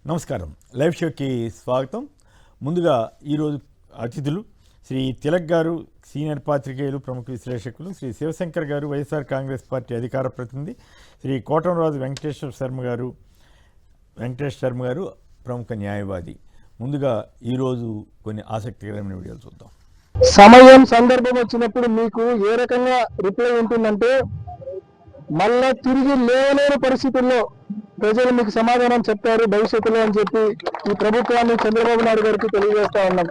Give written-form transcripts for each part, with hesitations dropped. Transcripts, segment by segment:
నమస్కారం. లైవ్ షోకి స్వాగతం. ముందుగా ఈరోజు అతిథులు శ్రీ తిలక్ గారు, సీనియర్ పాత్రికేయులు, ప్రముఖ విశ్లేషకులు, శ్రీ శివశంకర్ గారు, వైఎస్ఆర్ కాంగ్రెస్ పార్టీ అధికార ప్రతినిధి, శ్రీ కోటంరాజు వెంకటేష్ శర్మ గారు ప్రముఖ న్యాయవాది. ముందుగా ఈరోజు కొన్ని ఆసక్తికరమైన వీడియోలు చూద్దాం. సమయం సందర్భం వచ్చినప్పుడు మీకు ఏ రకంగా రిప్లై ఉంటుందంటే, మళ్ళా తిరిగి లేవలేని పరిస్థితుల్లో ప్రజలు మీకు సమాధానం చెప్తారు భవిష్యత్తులో అని చెప్పి ఈ ప్రభుత్వాన్ని చంద్రబాబు నాయుడు గారికి తెలియజేస్తా ఉన్నాం.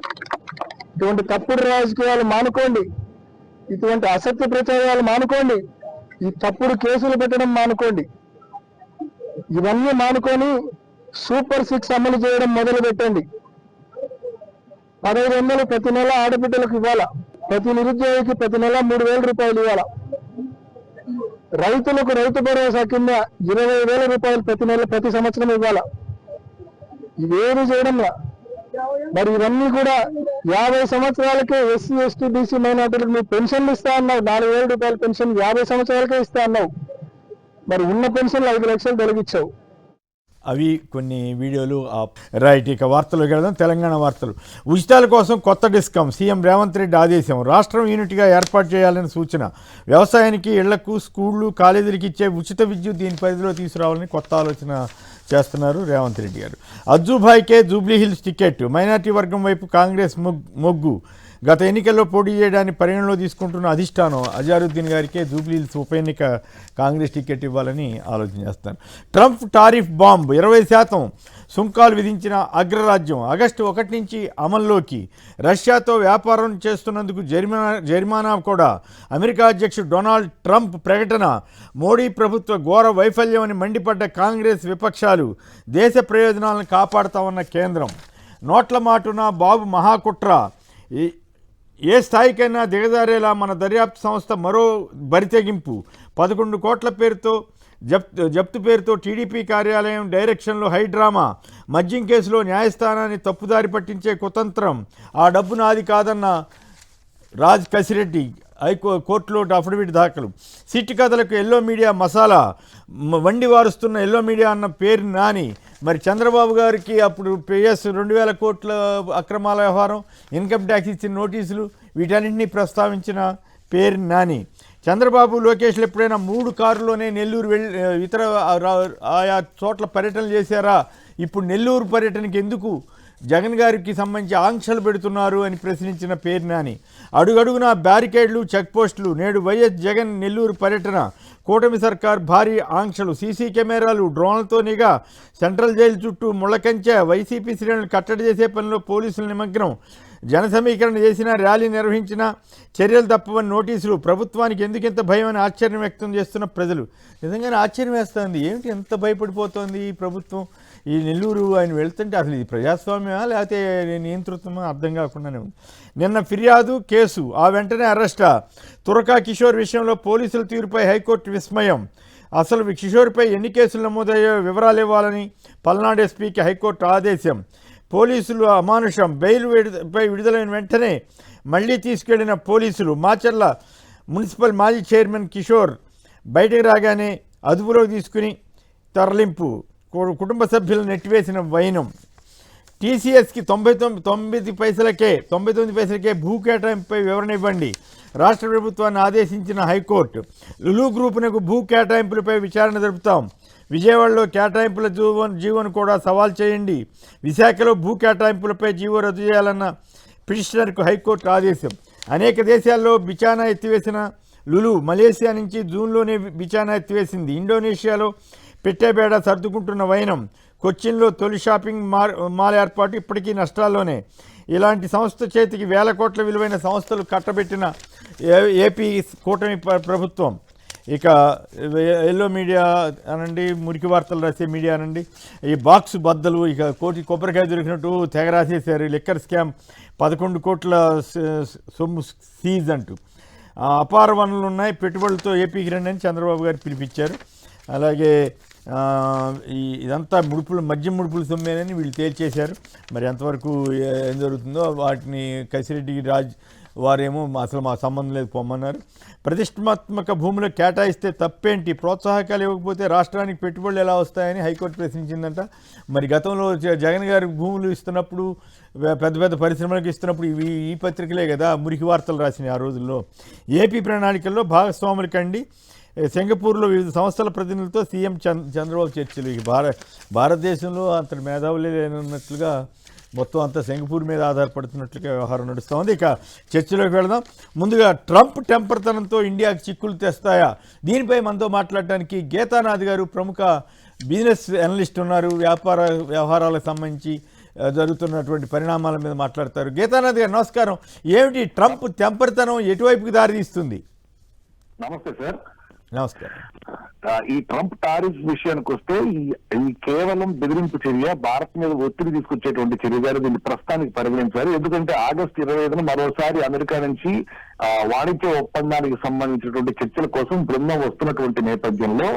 ఇటువంటి తప్పుడు రాజకీయాలు మానుకోండి, ఇటువంటి అసత్య ప్రచారాలు మానుకోండి, ఈ తప్పుడు కేసులు పెట్టడం మానుకోండి. ఇవన్నీ మానుకొని సూపర్ 6 అమలు చేయడం మొదలు పెట్టండి. 1500 ప్రతి నెల ఆడబిడ్డలకు ఇవ్వాలా, ప్రతి నిరుద్యోగికి ప్రతి నెల 3000 రూపాయలు ఇవ్వాలా, రైతులకు రైతు భరోసా కింద 20,000 రూపాయలు ప్రతి సంవత్సరం ఇవ్వాలా. ఇవేమి చేయడంలా. మరి ఇవన్నీ కూడా 50 సంవత్సరాలకే ఎస్సీ ఎస్టీ బీసీ మైనార్టీలకు నువ్వు పెన్షన్లు ఇస్తా అన్నావు. 4,000 రూపాయల పెన్షన్ 50 సంవత్సరాలకే ఇస్తా అన్నావు. మరి ఉన్న పెన్షన్లు 5 లక్షలు తొలగించావు. అవి కొన్ని వీడియోలు. రైట్, ఇక వార్తలు వెళ్దాం. తెలంగాణ వార్తలు. ఉచితాల కోసం కొత్త డిస్కమ్, సీఎం రేవంత్ రెడ్డి ఆదేశం. రాష్ట్రం యూనిట్గా ఏర్పాటు చేయాలని సూచన. వ్యవసాయానికి, ఇళ్లకు, స్కూళ్లు, కాలేజీలకు ఇచ్చే ఉచిత విద్యుత్ దీని పరిధిలో తీసుకురావాలని కొత్త ఆలోచన చేస్తున్నారు రేవంత్ రెడ్డి గారు. అజ్జుభాయ్కే జూబ్లీహిల్స్ టికెట్, మైనార్టీ వర్గం వైపు కాంగ్రెస్ మొగ్గు. గత ఎన్నికల్లో పోటీ చేయడాన్ని పరిగణలో తీసుకుంటున్న అధిష్టానం అజారుద్దీన్ గారికే జూబ్లీహిల్స్ ఉప ఎన్నిక కాంగ్రెస్ టికెట్ ఇవ్వాలని ఆలోచన చేస్తారు. ట్రంప్ టారిఫ్ బాంబ్, 20% సుంకాలు విధించిన అగ్రరాజ్యం. ఆగస్టు 1 నుంచి అమల్లోకి. రష్యాతో వ్యాపారం చేస్తున్నందుకు జరిమానా కూడా. అమెరికా అధ్యక్షుడు డొనాల్డ్ ట్రంప్ ప్రకటన. మోడీ ప్రభుత్వ ఘోర వైఫల్యమని మండిపడ్డ కాంగ్రెస్ విపక్షాలు. దేశ ప్రయోజనాలను కాపాడుతామన్న కేంద్రం. నోట్ల మాటున బాబు మహాకుట్ర. ఏ స్థాయికైనా దిగజారేలా మన దర్యాప్తు సంస్థ మరో బరితెగింపు. 11 కోట్ల పేరుతో జప్తు పేరుతో టీడీపీ కార్యాలయం డైరెక్షన్లో హైడ్రామా. మద్యం కేసులో న్యాయస్థానాన్ని తప్పుదారి పట్టించే కుతంత్రం. ఆ డబ్బు నాది కాదన్న రాజ్ కసిరెడ్డి కోర్టులో అఫిడవిట్ దాఖలు. సిట్ కథలకు ఎల్లో మీడియా మసాలా. వండి వారుస్తున్న ఎల్లో మీడియా అన్న పేరు నాని. మరి చంద్రబాబు గారికి అప్పుడు PS 2,000 కోట్ల అక్రమాల వ్యవహారం, ఇన్కమ్ ట్యాక్స్ ఇచ్చిన నోటీసులు, వీటన్నింటినీ ప్రస్తావించిన పేరు నాని. చంద్రబాబు, లోకేష్లు ఎప్పుడైనా 3 కారులోనే నెల్లూరు ఇతర ఆయా చోట్ల పర్యటనలు చేశారా? ఇప్పుడు నెల్లూరు పర్యటనకి ఎందుకు జగన్ గారికి సంబంధించి ఆంక్షలు పెడుతున్నారు అని ప్రశ్నించిన పేరు నాని. అడుగడుగునా బ్యారికేడ్లు, చెక్పోస్టులు. నేడు వైఎస్ జగన్ నెల్లూరు పర్యటన. కూటమి సర్కార్ భారీ ఆంక్షలు. సీసీ కెమెరాలు, డ్రోన్లతో నిఘా. సెంట్రల్ జైలు చుట్టూ ముళ్ళకంచె. వైసీపీ శ్రేణులు కట్టడి చేసే పనిలో పోలీసుల నిమగ్నం. జన సమీకరణ చేసినా, ర్యాలీ నిర్వహించినా చర్యలు తప్పవని నోటీసులు. ప్రభుత్వానికి ఎందుకింత భయం అని ఆశ్చర్యం వ్యక్తం చేస్తున్న ప్రజలు. నిజంగానే ఆశ్చర్యం వేస్తుంది. ఏమిటి ఎంత భయపడిపోతుంది ఈ ప్రభుత్వం? ఈ నెల్లూరు ఆయన వెళ్తుంటే అసలు ఇది ప్రజాస్వామ్యమా లేకపోతే నియంతృత్వమా అర్థం కాకుండానే ఉంది. నిన్న ఫిర్యాదు, కేసు, ఆ వెంటనే అరెస్టా. తురకా కిషోర్ విషయంలో పోలీసుల తీరుపై హైకోర్టు విస్మయం. అసలు కిషోర్పై ఎన్ని కేసులు నమోదయ్యో వివరాలు ఇవ్వాలని పల్నాడు ఎస్పీకి హైకోర్టు ఆదేశం. పోలీసులు అమానుషం. బెయిల్ పై విడుదలైన వెంటనే మళ్లీ తీసుకెళ్లిన పోలీసులు. మాచర్ల మున్సిపల్ మాజీ చైర్మన్ కిషోర్ బయటకు రాగానే అదుపులోకి తీసుకుని తరలింపు. కుటుంబ సభ్యులను నెట్టివేసిన వైనం. TCSకి 99 పైసలకే భూ కేటాయింపుపై వివరణ ఇవ్వండి. రాష్ట్ర ప్రభుత్వాన్ని ఆదేశించిన హైకోర్టు. లులు గ్రూపునకు భూ కేటాయింపులపై విచారణ జరుపుతాం. విజయవాడలో కేటాయింపుల జీవోను కూడా సవాల్ చేయండి. విశాఖలో భూ కేటాయింపులపై జీవో రద్దు చేయాలన్న పిటిషనర్కు హైకోర్టు ఆదేశం. అనేక దేశాల్లో బిచానా ఎత్తివేసిన లులు. మలేసియా నుంచి జూన్లోనే బిచానా ఎత్తివేసింది. ఇండోనేషియాలో పెట్టేబేడ సర్దుకుంటున్న వైనం. కొచ్చిన్లో తొలి షాపింగ్ మాల్ ఏర్పాటు ఇప్పటికీ నష్టాల్లోనే. ఇలాంటి సంస్థ చేతికి 1,000 కోట్ల విలువైన సంస్థలు కట్టబెట్టిన ఏపీ కూటమి ప్రభుత్వం. ఇక ఎల్లో మీడియా అనండి, మురికి వార్తలు రాసే మీడియా అనండి, ఈ బాక్స్ బద్దలు. ఇక కోటి కొబ్బరికాయ దొరికినట్టు తెగ రాసేశారు. లిక్కర్ స్కామ్, 11 కోట్ల సొమ్ము సీజ్ అంటూ. అపార వనరులు ఉన్నాయి, పెట్టుబడులతో ఏపీకి రండి అని చంద్రబాబు గారు పిలిపించారు. అలాగే ఇదంతా మద్యం ముడుపులు సొమ్మేనని వీళ్ళు తేల్చేశారు. మరి ఎంతవరకు ఏం జరుగుతుందో వాటిని కసిరెడ్డి వారేమో అసలు మా సంబంధం లేదు పొమ్మన్నారు. ప్రతిష్టాత్మక భూములు కేటాయిస్తే తప్పేంటి, ప్రోత్సాహకాలు ఇవ్వకపోతే రాష్ట్రానికి పెట్టుబడులు ఎలా వస్తాయని హైకోర్టు ప్రశ్నించిందంట. మరి గతంలో జగన్ గారికి భూములు ఇస్తున్నప్పుడు, పెద్ద పెద్ద పరిశ్రమలకు ఇస్తున్నప్పుడు ఈ పత్రికలే కదా మురికి వార్తలు రాసినాయి ఆ రోజుల్లో. ఏపీ ప్రణాళికల్లో భాగస్వాములు కండి. సింగపూర్లో వివిధ సంస్థల ప్రతినిధులతో సీఎం చంద్రబాబు చర్చలు. ఈ భారతదేశంలో అంతటి మేధావులే లేనున్నట్లుగా మొత్తం అంతా సింగపూర్ మీద ఆధారపడుతున్నట్లుగా వ్యవహారం నడుస్తూ ఉంది. ఇక చర్చలోకి వెళదాం. ముందుగా ట్రంప్ టెంపర్తనంతో ఇండియాకి చిక్కులు తెస్తాయా, దీనిపై మనతో మాట్లాడడానికి గీతానాథ్ గారు ప్రముఖ బిజినెస్ అనలిస్ట్ ఉన్నారు. వ్యాపార వ్యవహారాలకు సంబంధించి జరుగుతున్నటువంటి పరిణామాల మీద మాట్లాడతారు. గీతానాథ్ గారు నమస్కారం. ఏమిటి ట్రంప్ టెంపర్తనం ఎటువైపుకి దారితీస్తుంది? నమస్తే సార్. నమస్కారం. ఈ ట్రంప్ టారిఫ్ విషయానికి వస్తే ఈ కేవలం బెదిరింపు చర్య, భారత్ మీద ఒత్తిడి తీసుకొచ్చేటువంటి చర్యగా దీన్ని ప్రస్తుతానికి పరిగణించారు. ఎందుకంటే ఆగస్టు 25న మరోసారి అమెరికా నుంచి వాణిజ్య ఒప్పందానికి సంబంధించినటువంటి చర్చల కోసం బృందం వస్తున్నటువంటి నేపథ్యంలో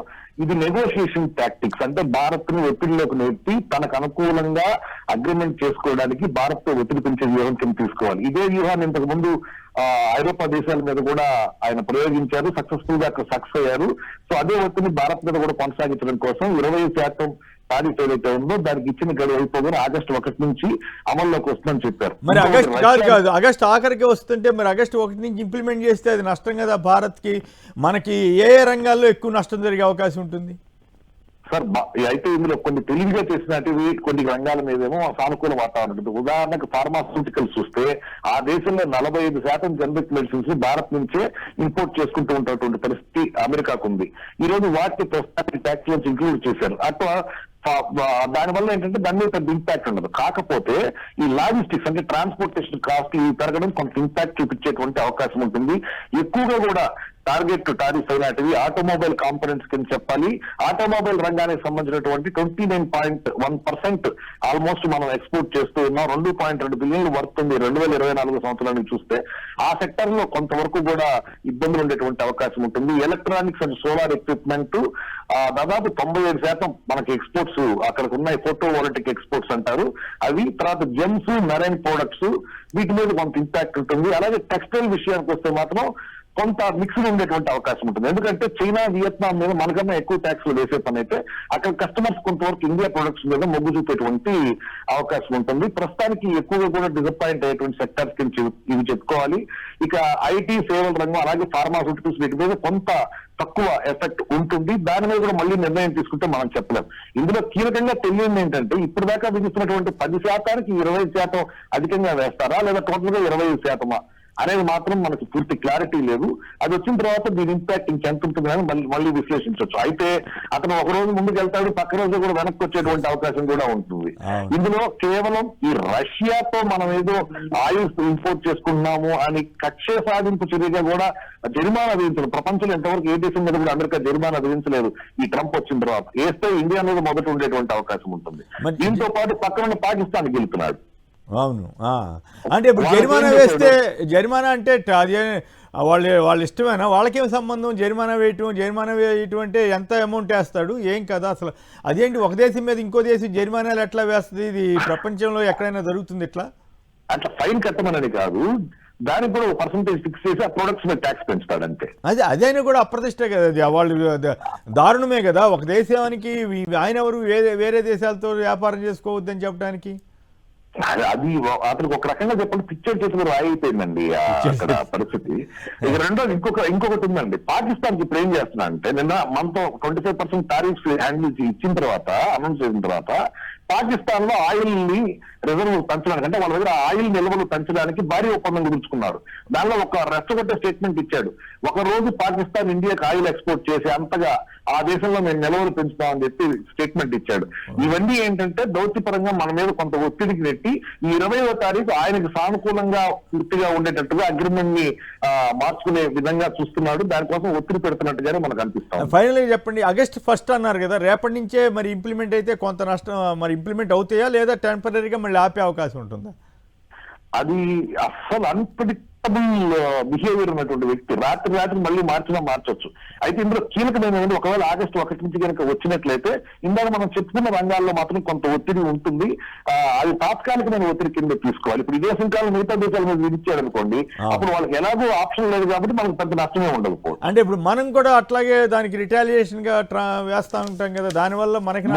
ఇది నెగోషియేషన్ టాక్టిక్స్, అంటే భారత్ ని ఒత్తిడిలోకి నెట్టి తనకు అనుకూలంగా అగ్రిమెంట్ చేసుకోవడానికి భారత్ తో ఒత్తిడి పెంచే వ్యూహం కింద తీసుకోవాలి. ఇదే వ్యూహాన్ని ఇంతకు ముందు ఐరోపా దేశాల మీద కూడా ఆయన ప్రయోగించారు, సక్సెస్ఫుల్ గా అక్కడ సక్సెస్ అయ్యారు. సో అదే ఒత్తిడి భారత్ మీద కూడా కొనసాగించడం కోసం 20% టారిఫ్ ఏదైతే ఉందో దానికి ఇచ్చిన గడువు అయిపోగానే ఆగస్టు 1 నుంచి అమల్లోకి వస్తుందని చెప్పారు. మరి ఆగస్టు ఆఖరికి వస్తుంటే మరి ఆగస్టు 1 నుంచి ఇంప్లిమెంట్ చేస్తే అది నష్టం కదా భారత్కి. మనకి ఏ రంగాల్లో ఎక్కువ నష్టం జరిగే అవకాశం ఉంటుంది సార్? అయితే ఇందులో కొన్ని తెలివిగా చేసినవి కొన్ని రంగాల మీదేమో సానుకూల వాతావరణం ఉంటుంది. ఉదాహరణకు ఫార్మాస్యూటికల్స్ చూస్తే ఆ దేశంలో 45% జనరిక్ మెడిసిన్స్ భారత్ నుంచే ఇంపోర్ట్ చేసుకుంటూ ఉన్నటువంటి పరిస్థితి అమెరికాకు ఉంది. ఈ రోజు వాటిని ప్రస్తుతానికి ట్యాక్స్ నుంచి ఇంక్లూడ్ చేశారు. అట్లా దానివల్ల ఏంటంటే దాని మీద పెద్ద ఇంపాక్ట్ ఉండదు. కాకపోతే ఈ లాజిస్టిక్స్ అంటే ట్రాన్స్పోర్టేషన్ కాస్ట్ ఇవి పెరగడం కొంత ఇంపాక్ట్ చూపించేటువంటి అవకాశం ఉంటుంది. ఎక్కువగా కూడా టార్గెట్ టారిఫ్ అయినటివి ఆటోమొబైల్ కాంపోనెంట్స్ కింద చెప్పాలి. ఆటోమొబైల్ రంగానికి సంబంధించినటువంటి 29.1% ఆల్మోస్ట్ మనం ఎక్స్పోర్ట్ చేస్తూ ఉన్నాం. 2.2 బిలియన్లు వర్త్ ఉంది 2024 సంవత్సరానికి చూస్తే. ఆ సెక్టర్ లో కొంతవరకు కూడా ఇబ్బందులు ఉండేటువంటి అవకాశం ఉంటుంది. ఎలక్ట్రానిక్స్ అండ్ సోలార్ ఎక్విప్మెంట్ దాదాపు 97% మనకి ఎక్స్పోర్ట్స్ అక్కడికి ఉన్నాయి. ఫోటో వాలటిక్ ఎక్స్పోర్ట్స్ అంటారు అవి. తర్వాత జెమ్స్, మెరైన్ ప్రొడక్ట్స్ వీటి మీద కొంత ఇంపాక్ట్ ఉంటుంది. అలాగే టెక్స్టైల్ విషయానికి వస్తే మాత్రం కొంత మిక్స్డ్ ఉండేటువంటి అవకాశం ఉంటుంది. ఎందుకంటే చైనా, వియత్నాం మీద మనకన్నా ఎక్కువ ట్యాక్స్లు వేసే పని అయితే అక్కడ కస్టమర్స్ కొంతవరకు ఇండియా ప్రొడక్ట్స్ మీద మొగ్గు చూపేటువంటి అవకాశం ఉంటుంది. ప్రస్తుతానికి ఎక్కువగా కూడా డిసప్పాయింట్ అయ్యేటువంటి సెక్టర్స్ కింద ఇవి చెప్పుకోవాలి. ఇక ఐటీ, సేవల రంగం అలాగే ఫార్మాస్యూటికల్స్ వీటి మీద కొంత తక్కువ ఎఫెక్ట్ ఉంటుంది. దాని మీద కూడా మళ్ళీ నిర్ణయం తీసుకుంటే మనం చెప్పలేం. ఇందులో కీలకంగా తెలియదు ఏంటంటే ఇప్పుడు దాకా విధిస్తున్నటువంటి 10%కి 20% అధికంగా వేస్తారా లేదా టోటల్ గా 25% అనేది మాత్రం మనకి పూర్తి క్లారిటీ లేదు. అది వచ్చిన తర్వాత దీని ఇంపాక్ట్ ఇంకెంత ఉంటుంది అని మళ్ళీ విశ్లేషించవచ్చు. అయితే అతను ఒక రోజు ముందుకు వెళ్తాడు, పక్క రోజు కూడా వెనక్కి వచ్చేటువంటి అవకాశం కూడా ఉంటుంది. ఇందులో కేవలం ఈ రష్యాతో మనం ఏదో ఆయిల్ ఇంపోర్ట్ చేసుకుంటున్నాము అని కక్ష సాధింపు చర్యగా కూడా జరిమానా విధించలేదు. ప్రపంచంలో ఎంతవరకు ఏ దేశం మీద కూడా అమెరికా జరిమానా విధించలేదు. ఈ ట్రంప్ వచ్చిన తర్వాత వేస్తే ఇండియా మీద మొదట ఉండేటువంటి అవకాశం ఉంటుంది. దీంతో పాటు పక్కన పాకిస్తాన్ గెలుపుతున్నాడు. అవును. అంటే ఇప్పుడు జరిమానా వేస్తే జరిమానా అంటే అదే వాళ్ళ ఇష్టమేనా? వాళ్ళకేం సంబంధం? జరిమానా వేయటం అంటే ఎంత అమౌంట్ వేస్తాడు ఏం కదా అసలు? అదేంటి ఒక దేశం మీద ఇంకో దేశం జరిమానాలు ఎట్లా వేస్తుంది? ఇది ప్రపంచంలో ఎక్కడైనా జరుగుతుంది ఇట్లా? అట్లా ఫైన్ కట్టమనేది కాదు, దానికి కూడా పర్సంటేజ్ ఫిక్స్ చేసి ఆ ప్రొడక్ట్స్ మీద ట్యాక్స్ పెంచుతాడు అంతే. అదైనా కూడా అప్రతిష్టే కదా, అది వాళ్ళు దారుణమే కదా. ఒక దేశానికి ఆయన ఎవరు వేరే దేశాలతో వ్యాపారం చేసుకోవద్దని చెప్పడానికి? అది అతనికి ఒక రకంగా చెప్పండి పిక్చర్ చేసి కూడా అయిపోయిందండి అక్కడ పరిస్థితి. ఇక రెండోది ఇంకొకటి ఉందండి. పాకిస్తాన్ ఇప్పుడు ఏం చేస్తున్నా అంటే నిన్న మనతో 25% టారిఫ్స్ హ్యాండిల్ ఇచ్చిన తర్వాత, అనౌన్స్ చేసిన తర్వాత పాకిస్తాన్ లో ఆయిల్ ని రిజర్వ్ పెంచడానికి అంటే వాళ్ళ దగ్గర ఆయిల్ నిల్వలు పెంచడానికి భారీ ఒప్పందం కుదుర్చుకున్నారు. దానిలో ఒక రెచ్చగొట్టే స్టేట్మెంట్ ఇచ్చాడు. ఒక రోజు పాకిస్తాన్ ఇండియాకి ఆయిల్ ఎక్స్పోర్ట్ చేసి అంతగా ఆ దేశంలో మేము నిల్వలు పెంచుతామని చెప్పి స్టేట్మెంట్ ఇచ్చాడు. ఇవన్నీ ఏంటంటే దౌత్యపరంగా మన మీద కొంత ఒత్తిడికి నెట్టి ఈ 20వ తారీఖు ఆయనకు సానుకూలంగా పూర్తిగా ఉండేటట్టుగా అగ్రిమెంట్ ని మార్చుకునే విధంగా చూస్తున్నాడు. దానికోసం ఒత్తిడి పెడుతున్నట్టుగానే మనకు అనిపిస్తాం. ఫైనల్ గా చెప్పండి, ఆగస్ట్ 1 అన్నారు కదా, రేపటి నుంచే మరి ఇంప్లిమెంట్ అయితే కొంత నష్టం మరి ఇంప్లిమెంట్ అవుతాయా లేదా టెంపరీగా మళ్ళీ ఆపే అవకాశం ఉంటుందా? అది అస్సలు అన్ప్రెడిక్టబుల్ బిహేవియర్ ఉన్నటువంటి వ్యక్తి రాత్రి మళ్ళీ మార్చొచ్చు. అయితే ఇందులో కీలకమైన ఏంటంటే ఒకవేళ ఆగస్టు 1 నుంచి కనుక వచ్చినట్లయితే ఇందాక మనం చెప్పుకున్న రంగాల్లో మాత్రం కొంత ఒత్తిడి ఉంటుంది. అది తాత్కాలికమైన ఒత్తిడి కింద తీసుకోవాలి. ఇప్పుడు ఇదే సుంకాలు మిగతా దేశాల మీద విధించారు అనుకోండి, అప్పుడు వాళ్ళకి ఎలాగో ఆప్షన్ లేదు కాబట్టి మనకు పెద్ద నష్టమే ఉండకపోవచ్చు. అంటే ఇప్పుడు మనం కూడా అట్లాగే దానికి రిటాలియేషన్గా వేస్తూ ఉంటాం కదా, దానివల్ల మనకి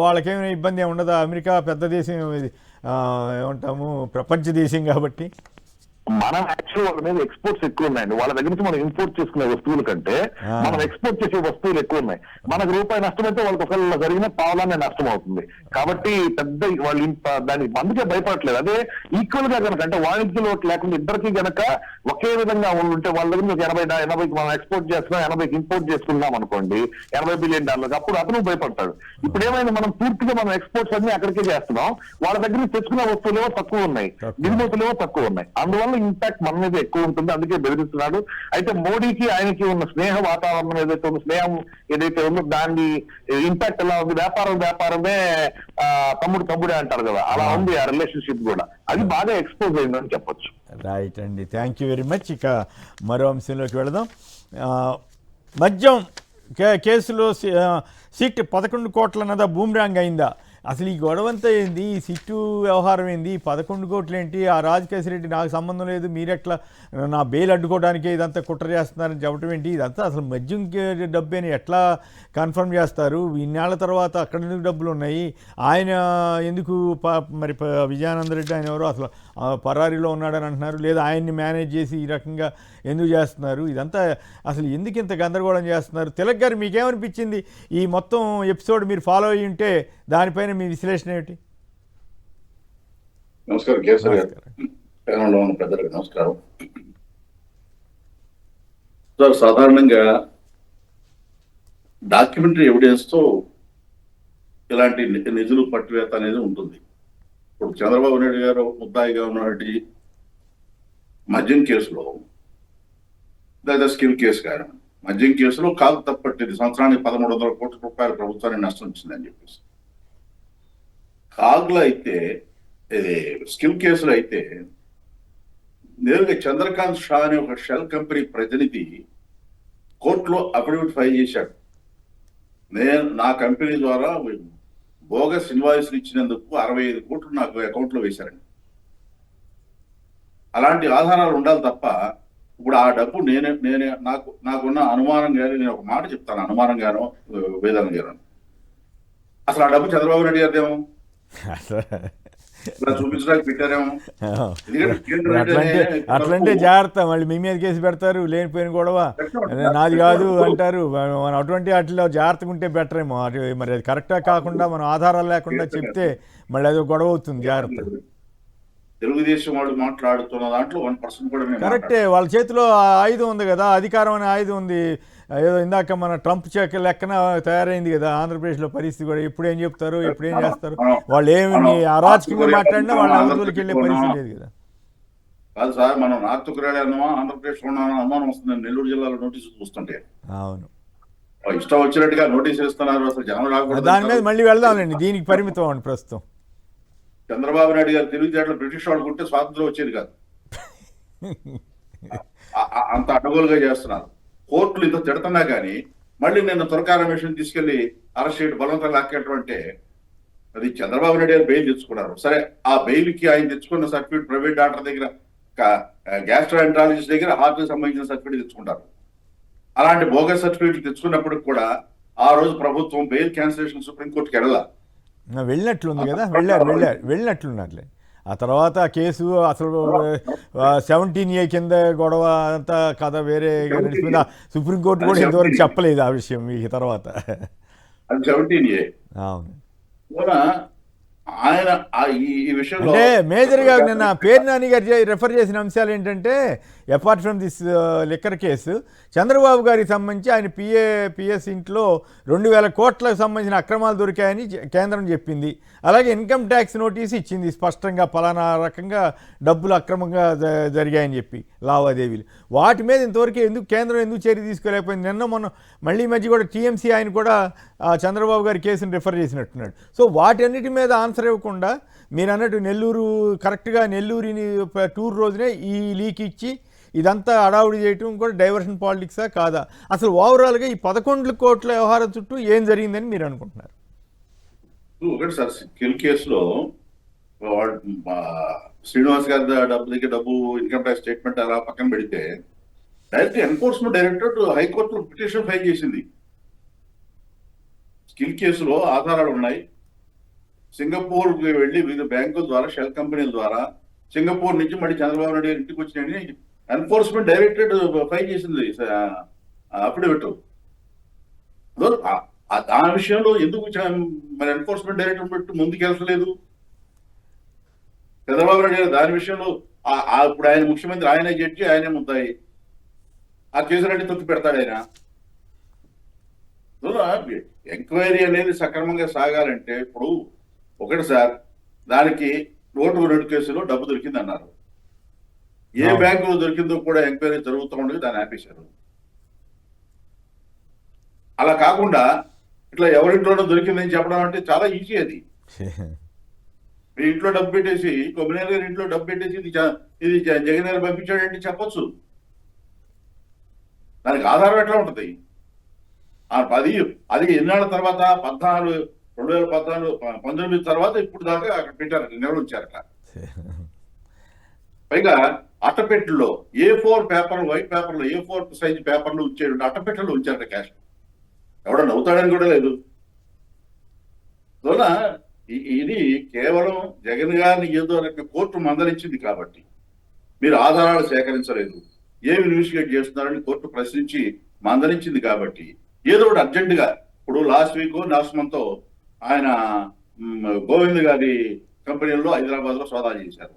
వాళ్ళకేమైనా ఇబ్బంది ఏమి ఉండదా? అమెరికా పెద్ద దేశం, ఏమంటాము, ప్రపంచ దేశం కాబట్టి మనం యాక్చువల్ వాళ్ళ మీద ఎక్స్పోర్ట్స్ ఎక్కువ ఉన్నాయండి. వాళ్ళ దగ్గర నుంచి మనం ఇంపోర్ట్ చేసుకునే వస్తువుల కంటే మనం ఎక్స్పోర్ట్ చేసే వస్తువులు ఎక్కువ ఉన్నాయి. మనకు రూపాయి నష్టమైతే వాళ్ళకి ఒకవేళ జరిగిన పావులానే నష్టం అవుతుంది. కాబట్టి పెద్ద వాళ్ళు దానికి అందుకే భయపడట్లేదు. అదే ఈక్వల్ గా కనుక అంటే వాణిజ్య లోటు లేకుండా ఇద్దరికి గనక ఒకే విధంగా ఉంటే వాళ్ళ దగ్గర 80కి మనం ఎక్స్పోర్ట్ చేస్తున్నాం, 80కి ఇంపోర్ట్ చేసుకున్నాం అనుకోండి, $80 బిలియన్, అప్పుడు అతను భయపడతాడు. ఇప్పుడు ఏమైనా మనం పూర్తిగా మనం ఎక్స్పోర్ట్స్ అన్ని అక్కడికే చేస్తున్నాం, వాళ్ళ దగ్గర తెచ్చుకున్న వస్తువులేవో తక్కువ ఉన్నాయి, దిగుమతులేవో తక్కువ ఉన్నాయి. అందువల్ల ఇంపాక్ట్ మన మీద ఎక్కువ ఉంటుంది, అందుకే బెదిరిస్తున్నాడు. అయితే మోడీకి ఆయనకి ఉన్న స్నేహ వాతావరణం ఏదైతే ఉందో, స్నేహం ఏదైతే ఉందో దాని ఇంపాక్ట్ ఎలా ఉంది, వ్యాపారమే తమ్ముడే అంటారు కదా, అలా ఉంది ఆ రిలేషన్షిప్ కూడా. అది బాగా ఎక్స్పోజ్ అయిందని చెప్పొచ్చు. రైట్ అండి, థ్యాంక్ యూ వెరీ మచ్. ఇక మరో అంశంలోకి వెళదాం. మద్యం కేసులో సిట్ 11 కోట్ల అన్నదా బూమ్రాంగ్ అయిందా? అసలు ఈ గొడవంతా ఏంది? ఈ సిట్టు వ్యవహారం ఏంది? 11 కోట్లు ఏంటి? ఆ రాజకేశ్వర రెడ్డి నాకు సంబంధం లేదు, మీరెట్లా నా బెయిల్ అడ్డుకోవడానికి ఇదంతా కుట్ర చేస్తున్నారని చెప్పడం ఏంటి? ఇదంతా అసలు మద్యం డబ్బేని ఎట్లా కన్ఫర్మ్ చేస్తారు? ఇన్నేళ్ల తర్వాత అక్కడ ఎందుకు డబ్బులు ఉన్నాయి? ఆయన ఎందుకు మరి విజయానంద రెడ్డి ఆయన ఎవరో అసలు పరారీలో ఉన్నాడని అంటున్నారు, లేదా ఆయన్ని మేనేజ్ చేసి ఈ రకంగా ఎందుకు చేస్తున్నారు? ఇదంతా అసలు ఎందుకు ఇంత గందరగోళం చేస్తున్నారు? తిలక్ గారు, మీకేమనిపించింది ఈ మొత్తం ఎపిసోడ్ మీరు ఫాలో అయ్యి ఉంటే? దానిపైన మీ విశ్లేషణ ఏమిటి? నమస్కారం కేసరి గారు, ప్యానల్లో ఉన్న పెద్దలకు నమస్కారం. సార్, సాధారణంగా డాక్యుమెంటరీ ఎవిడెన్స్ తో ఇలాంటి నిధులు పట్టివేత అనేది ఉంటుంది. ఇప్పుడు చంద్రబాబు నాయుడు గారు ముద్దాయిగా ఉన్నటువంటి మద్యం కేసులో, లేదా స్కిల్ కేసు గారు మద్యం కేసులో కాలు తప్పట్టింది, సంవత్సరానికి 1,300 కోట్ల రూపాయల ప్రభుత్వానికి నష్టం వచ్చిందని చెప్పేసి. కాగ్లో అయితే, ఇది స్కిల్ కేసులో అయితే నేరుగా చంద్రకాంత్ షా అనే ఒక షెల్ కంపెనీ ప్రతినిధి కోర్టులో అఫిడవిట్ ఫైల్ చేశాడు. నా కంపెనీ ద్వారా బోగస్ ఇన్వాయిస్లు ఇచ్చినందుకు 65 కోట్లు నాకు అకౌంట్లో వేశారండి. అలాంటి ఆధారాలు ఉండాలి తప్ప ఇప్పుడు ఆ డబ్బు నాకున్న అనుమానం గాని, నేను ఒక మాట చెప్తాను, అనుమానం గాను వేదన గాను, అసలు ఆ డబ్బు చంద్రబాబు నాయుడు గారిదేమో చూపించడానికి పెట్టారేమో. అట్లంటే జాగ్రత్త, మళ్ళీ మీ మీద కేసు పెడతారు, లేనిపోయిన గొడవ నాది కాదు అంటారు. మనం అటువంటి వాటిలో జాగ్రత్తగా ఉంటే బెటర్ ఏమో. మరి అది కరెక్టా కాకుండా మనం ఆధారాలు లేకుండా చెప్తే మళ్ళీ అది గొడవ అవుతుంది. జాగ్రత్త. తెలుగుదేశం వాళ్ళు మాట్లాడుతున్న దాంట్లో 1% కూడా కరెక్టే, వాళ్ళ చేతిలో ఆయుధం ఉంది కదా, అధికారం అనే ఆయుధం ఉంది. ఏదో ఇందాక మన ట్రంప్ చెక్ లెక్కన తయారైంది కదా ఆంధ్రప్రదేశ్లో పరిస్థితి కూడా. ఎప్పుడు ఏం చెప్తారు, ఎప్పుడు ఏం చేస్తారు, వాళ్ళు ఏమి అరాచకంగా మాట్లాడినా వాళ్ళ అవతలకి వెళ్ళే పరిస్థితి లేదు కదా. కాదు సార్, మనం నార్త్ కొరియా అన్నామా, ఆంధ్రప్రదేశ్ లో అనుమానం వస్తుంది. నెల్లూరు జిల్లాలో నోటీసులు చూస్తుంటే అవును, ఇష్టం వచ్చినట్టుగా నోటీసులు ఇస్తున్నారు. అసలు జనం రాకూడదు. దాని మీద మళ్ళీ వెళ్దాంలేండి, దీనికి పరిమితం అవ్వండి ప్రస్తుతం. చంద్రబాబు నాయుడు గారు తెలివితేటలు బ్రిటిష్ వాళ్ళు ఉంటే స్వాతంత్రం వచ్చేది కాదు. అంత అడ్డగోలుగా చేస్తున్నారు. కోర్టులు ఇంత తిడుతున్నా కానీ మళ్ళీ నిన్న తురకా రమేష్ని తీసుకెళ్లి అరెస్ట్ చేయడం, బలవంతంగా లాక్కేయడం అంటే అది చంద్రబాబు నాయుడు గారు బెయిల్ తెచ్చుకున్నారు. సరే, ఆ బెయిల్కి ఆయన తెచ్చుకున్న సర్టిఫికేట్ ప్రైవేట్ డాక్టర్ దగ్గర, గ్యాస్ట్రోఎంట్రాలజిస్ట్ దగ్గర హార్ట్కి సంబంధించిన సర్టిఫికేట్ తెచ్చుకుంటారు. అలాంటి బోగస్ సర్టిఫికేట్ తెచ్చుకున్నప్పటికి కూడా ఆ రోజు ప్రభుత్వం బెయిల్ క్యాన్సిలేషన్ సుప్రీంకోర్టుకి వెళ్ళాలి. వెళ్ళినట్లుంది కదా, వెళ్ళినట్లున్నట్లే. ఆ తర్వాత కేసు అసలు 17A కింద గొడవ అంతా కథ వేరే నడిచిపోయింది. సుప్రీంకోర్టు కూడా ఇంతవరకు చెప్పలేదు ఆ విషయం మీకు తర్వాత. అది 17A. అవును, ఆయన ఈ విషయంలో అంటే మేజర్గా నిన్న పేరు నాని గారు రెఫర్ చేసిన అంశాలు ఏంటంటే, apart from this liquor case, Chandrababu గారికి సంబంధించి ఆయన పిఎస్ ఇంట్లో 2,000 కోట్లకు సంబంధించిన అక్రమాలు దొరికాయని కేంద్రం చెప్పింది. అలాగే ఇన్కమ్ ట్యాక్స్ నోటీస్ ఇచ్చింది స్పష్టంగా, పలానా రకంగా డబ్బులు అక్రమంగా జరిగాయని చెప్పి లావాదేవీలు. వాటి మీద ఇంతవరకు కేంద్రం ఎందుకు చర్య తీసుకోలేకపోయింది? నిన్న మొన్న మళ్ళీ మధ్య కూడా టీఎంసీ ఆయన కూడా చంద్రబాబు గారి కేసును రిఫర్ చేసినట్టున్నాడు. సో వాటన్నిటి మీద ఆన్సర్ ఇవ్వకుండా మీరు అన్నట్టు నెల్లూరు కరెక్ట్గా నెల్లూరుని టూర్ రోజునే ఈ లీక్ ఇచ్చి ఇదంతా అడావుడి చేయటం కూడా డైవర్షన్ పాలిటిక్సా కాదా? అసలు ఓవరాల్గా ఈ 11 కోట్ల వ్యవహారం చుట్టూ ఏం జరిగిందని మీరు అనుకుంటున్నారు? ఒకటి సార్, స్కిల్ కేసులో శ్రీనివాస్ గారి డబ్బు ఇన్కమ్ ట్యాక్స్ స్టేట్మెంట్ అలా పక్కన పెడితే డైరెక్ట్ ఎన్ఫోర్స్మెంట్ డైరెక్టరేట్ హైకోర్టులో పిటిషన్ ఫైల్ చేసింది. స్కిల్ కేసులో ఆధారాలు ఉన్నాయి. సింగపూర్ వెళ్ళి వివిధ బ్యాంకుల ద్వారా, షెల్ కంపెనీల ద్వారా సింగపూర్ నుంచి మళ్ళీ చంద్రబాబు నాయుడు గారి ఇంటికి వచ్చినాయని ఎన్ఫోర్స్మెంట్ డైరెక్టరేట్ ఫైల్ చేసింది అఫిడవిట్. ఆ విషయంలో ఎందుకు మరి ఎన్ఫోర్స్మెంట్ డైరెక్టరేట్ ముందుకు వెళ్ళలేదు? చంద్రబాబు నాయుడు గారు దాని విషయంలో ఇప్పుడు ఆయన ముఖ్యమంత్రి, ఆయనే జడ్జి, ఆయనే ముద్దాయి. ఆ కేసులన్నీ తొక్కి పెడతాడు ఆయన. ఎంక్వైరీ అనేది సక్రమంగా సాగాలంటే ఇప్పుడు ఒకటి సార్, దానికి 102 కేసులో డబ్బు దొరికింది అన్నారు. ఏ బ్యాంకులో దొరికిందో కూడా ఎంక్వైరీ జరుగుతూ ఉండగా దాన్ని ఆపేశారు. అలా కాకుండా ఇట్లా ఎవరింట్లోనో దొరికిందని చెప్పడం అంటే చాలా ఈజీ. అది మీ ఇంట్లో డబ్బు పెట్టేసి, కొమ్మినేని గారి ఇంట్లో డబ్బు పెట్టేసి ఇది జగన్ గారు పంపించాడంటే చెప్పొచ్చు. దానికి ఆధారం ఎట్లా ఉంటుంది? అది ఎన్నాళ్ళ తర్వాత 2019 తర్వాత ఇప్పుడు దాకా అక్కడ పెట్టారు, నిల్వ ఉంచారట. పైగా అట్టపెట్టెల్లో A4 పేపర్, వైట్ పేపర్లో A4 సైజ్ పేపర్లు ఉంచేడు అట్టపెట్టెల్లో ఉంచారట క్యాష్. ఎవడ నవ్వుతాడని కూడా లేదు. అందువల్ల ఇది కేవలం జగన్ గారిని ఏదో రకంగా కోర్టు మందలించింది కాబట్టి మీరు ఆధారాలు సేకరించలేదు, ఏమి ఇన్వెస్టిగేట్ చేస్తున్నారని కోర్టు ప్రశ్నించి మందలించింది కాబట్టి ఏదో ఒకటి అర్జెంటుగా, ఇప్పుడు లాస్ట్ మంత్ ఆయన గోవింద్ గారి కంపెనీలో హైదరాబాద్ లో సోదాలు చేశారు,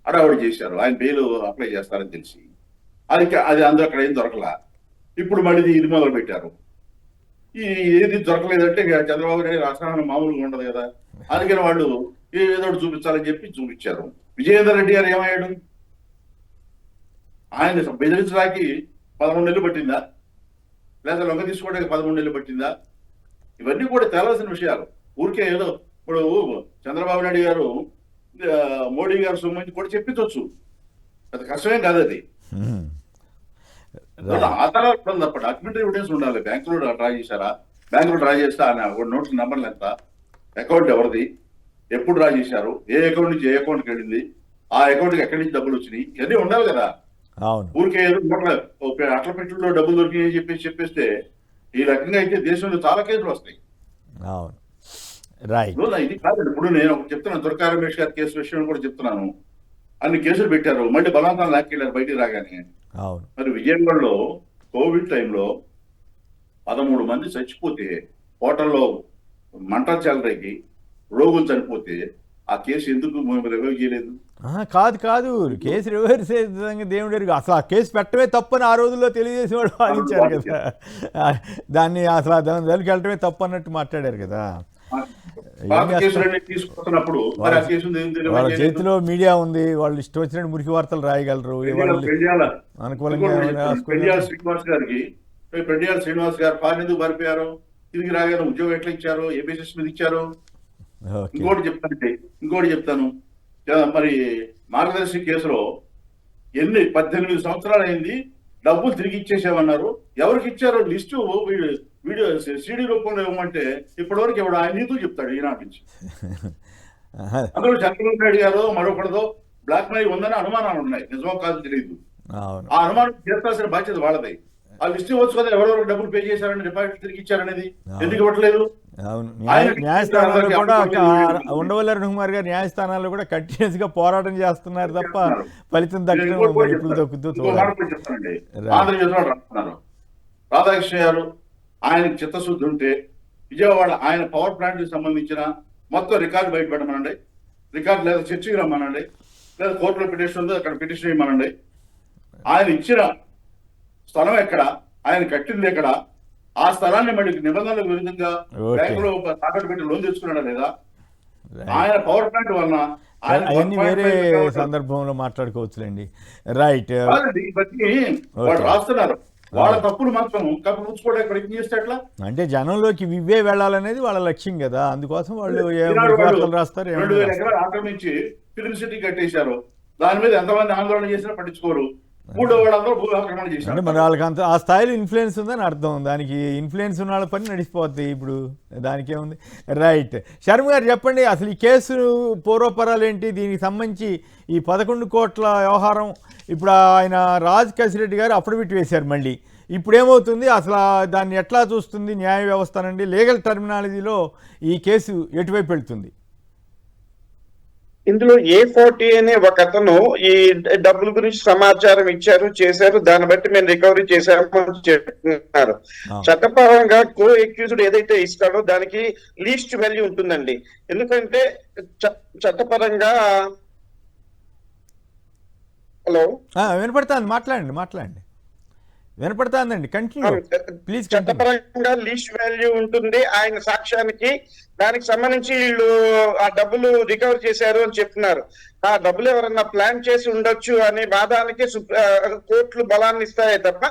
అడావుడి చేశారు. ఆయన బెయిల్ అప్లై చేస్తారని తెలిసి అది అందరూ అక్కడ ఏం దొరకలా. ఇప్పుడు మళ్ళీ ఇది మొదలు పెట్టారు. ఏది దొరకలేదంటే చంద్రబాబు నాయుడు అసహనం మామూలుగా ఉండదు కదా. అందుకని వాళ్ళు ఏదో ఒకటి చూపించాలని చెప్పి చూపించారు. విజయేందర్ రెడ్డి గారు ఏమయ్యాడు? ఆయన బెదిరించడానికి 11 నెలలు పట్టిందా, లేదా లొంగ తీసుకోవడానికి 13 నెలలు పట్టిందా? ఇవన్నీ కూడా తేలాల్సిన విషయాలు. ఊరికే ఏదో ఇప్పుడు చంద్రబాబు నాయుడు గారు మోడీ గారు సొమ్ము కూడా చెప్పించవచ్చు, అది కష్టమేం కాదు. అది ఆధారాలు తప్ప డాక్యుమెంటరీ ఎవిడెన్స్ ఉండాలి. బ్యాంకులో డ్రా చేశారా, బ్యాంకులో డ్రా చేస్తే ఆయన నోట్ల నెంబర్లు ఎంత, అకౌంట్ ఎవరిది, ఎప్పుడు డ్రా చేశారు, ఏ అకౌంట్ నుంచి ఏ అకౌంట్కి వెళ్ళింది, ఆ అకౌంట్కి ఎక్కడి నుంచి డబ్బులు వచ్చినాయి, ఇవన్నీ ఉండాలి కదా. ఊరికే అట్ల పెట్టుల్లో డబ్బులు దొరికినాయని చెప్పేస్తే ఈ రకంగా అయితే దేశంలో చాలా కేసులు వస్తాయి. ఇది కాదు. ఇప్పుడు నేను చెప్తున్నాను, దుర్గా రమేష్ గారి కేసు విషయం కూడా చెప్తున్నాను. అన్ని కేసులు పెట్టారు, మళ్ళీ బలవంతం లాక్కెళ్ళారు బయటికి రాగానే. మరి విజయవాడలో కోవిడ్ టైంలో 13 మంది చచ్చిపోతే, హోటల్లో మంట చెలరేగి రోగులు చనిపోతే ఆ కేసు ఎందుకు రివైవ్ చేయలేదు? కాదు కేసు రివర్స్ దేవుడు అసలు ఆ కేసు పెట్టమే తప్పని ఆ రోజుల్లో తెలుగుదేశం వాడు వాదించారు కదా. దాన్ని అసలు దానికి వెళ్ళటమే తప్పు అన్నట్టు మాట్లాడారు కదా. వాళ్ళ చేతిలో మీడియా ఉంది, వాళ్ళు ఇష్టం వచ్చినట్టు మురికి వార్తలు రాయగలరు. శ్రీనివాస్ గారు ఫారెన్ ఎందుకు పారిపోయారు, తిరిగి రాగానే ఉద్యోగం ఎట్లా ఇచ్చారు, ఏ బేసిస్ మీద ఇచ్చారు? ఇంకోటి చెప్తాను. మరి మార్గదర్శి కేసులో 18 సంవత్సరాలు అయింది, డబ్బులు తిరిగి ఇచ్చేసామన్నారు. ఎవరికి ఇచ్చారో లిస్టు వీడియో సిడి రూపంలో ఇవ్వమంటే ఇప్పటివరకు ఎవడు ఆయన నీతులు చెప్తాడు ఈనాటి నుంచి. అందులో చంద్రబాబు నాయుడు గారు మరొకటిదో బ్లాక్ మనీ ఉందని అనుమానాలు ఉన్నాయి, నిజమో కాదు తెలియదు. ఆ అనుమానం చేర్చాల్సిన బాధ్యత వాళ్ళది. ఆ లిస్ట్ ఇవ్వచ్చు కదా, ఎవరెవరు డబ్బులు పే చేశారని, డిపాజిట్ తిరిగి ఇచ్చారనేది ఎందుకు ఇవ్వట్లేదు? న్యాయస్థానాల్లో కూడా ఉండవల్లి అరుణ్ కుమార్ గారు న్యాయస్థానాల్లో కూడా కంటిన్యూస్ గా పోరాటం చేస్తున్నారు తప్ప ఫలితం దక్కడం చెప్తానండి. ఆంధ్రప్రదేశ్లో రాస్తున్నారు రాధాకృష్ణ గారు, ఆయనకు చిత్తశుద్ధి ఉంటే విజయవాడ ఆయన పవర్ ప్లాంట్ కి సంబంధించిన మొత్తం రికార్డు బయటపెట్టమనండి, రికార్డు లేదా చర్చకి రమ్మనండి, లేదా కోర్టులో పిటిషన్ ఉందో అక్కడ పిటిషన్ ఇవ్వమనండి. ఆయన ఇచ్చిన స్థలం ఎక్కడ, ఆయన కట్టింది ఎక్కడ, ఆ స్థలాన్ని మళ్ళీ నిబంధనలకు విరుద్ధంగా బ్యాంకులో తాకట్టు పెట్టి లోన్ తెచ్చుకున్నాడా లేదా, ఆయన పవర్ ప్లాంట్ వలన అవన్నీ వేరే సందర్భంలో మాట్లాడుకోవచ్చులేండి. రైట్, వాళ్ళు రాస్తున్నారు వాళ్ళ తప్పులు మాత్రం కప్పుకోవడానికి ప్రయత్నం చేస్తే ఎట్లా? అంటే జనంలోకి ఇవే వెళ్ళాలనేది వాళ్ళ లక్ష్యం కదా, అందుకోసం వాళ్ళు ఈనాడు వాళ్ళు వార్తలు రాస్తారు 2,000 ఎకరాలు ఆక్రమించి ఫిల్మ్ సిటీ కట్టేశారు. దాని మీద ఎంతమంది ఆందోళన చేసినా పట్టించుకోరు. మూడో వాళ్ళందరూ భూ ఆక్రమణ అంటే చేశారు. మరి వాళ్ళకి అంత ఆ స్థాయిలో ఇన్ఫ్లుయెన్స్ ఉందని అర్థం. దానికి ఇన్ఫ్లుయెన్స్ ఉన్న వాళ్ళ పని నడిచిపోద్ది ఇప్పుడు, దానికి ఏముంది. రైట్, శర్మ గారు చెప్పండి, అసలు ఈ కేసు పూర్వపరాలు ఏంటి, దీనికి సంబంధించి ఈ 11 కోట్ల వ్యవహారం. ఇప్పుడు ఆయన రాజ్ కసిరెడ్డి గారు అఫిడవిట్ వేశారు మళ్ళీ, ఇప్పుడు ఏమవుతుంది అసలు, దాన్ని ఎట్లా చూస్తుంది న్యాయ వ్యవస్థ నుండి, లీగల్ టర్మినాలజీలో ఈ కేసు ఎటువైపు వెళ్తుంది? ఇందులో A40 అనే ఒక అతను ఈ డబ్బుల గురించి సమాచారం చేశారు, దాన్ని బట్టి మేము రికవరీ చేశామని చెప్తున్నారు. చట్టపరంగా కో అక్యూజ్డ్ ఏదైతే ఇస్తాడో దానికి లీస్ట్ వాల్యూ ఉంటుందండి. ఎందుకంటే చట్టపరంగా హలో వినపడుతుంది, మాట్లాడండి వినపడుతుందండి, కంటిన్యూ ప్లీజ్. చట్టపరంగా లీస్ట్ వాల్యూ ఉంటుంది ఆయన సాక్ష్యానికి. దానికి సంబంధించి వీళ్ళు ఆ డబ్బులు రికవర్ చేశారు అని చెప్తున్నారు. ఆ డబ్బులు ఎవరన్నా ప్లాన్ చేసి ఉండొచ్చు అనే వాదానికి కోర్టులు బలాన్ని ఇస్తాయే తప్ప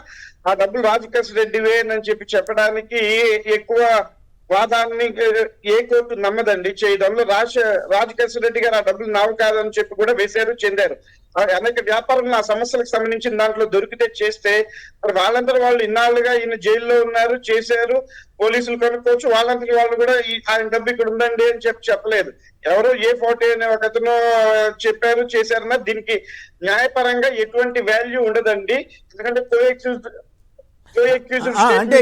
ఆ డబ్బులు రాజకేశ్ రెడ్డివే అని చెప్పడానికి ఎక్కువ వాదాన్ని ఏ కోర్టు నమ్మదండి. చేయడంలో రాజకేశ్ రెడ్డి గారు ఆ డబ్బులు నావు కాదని చెప్పి కూడా వేశారు, చెందారు. అనేక వ్యాపారులు ఆ సమస్యలకు సంబంధించిన దాంట్లో దొరికితే చేస్తే మరి వాళ్ళందరూ వాళ్ళు ఇన్నాళ్ళుగా ఈయన జైల్లో ఉన్నారు, చేశారు, పోలీసులు కనుక్కోవచ్చు, వాళ్ళందరూ వాళ్ళు కూడా ఆయన డబ్బు ఇక్కడ ఉందండి అని చెప్పలేదు. ఎవరో A40 అనే ఒక అతను చెప్పారు, చేశారన్నా దీనికి న్యాయపరంగా ఎటువంటి వాల్యూ ఉండదండి. ఎందుకంటే అంటే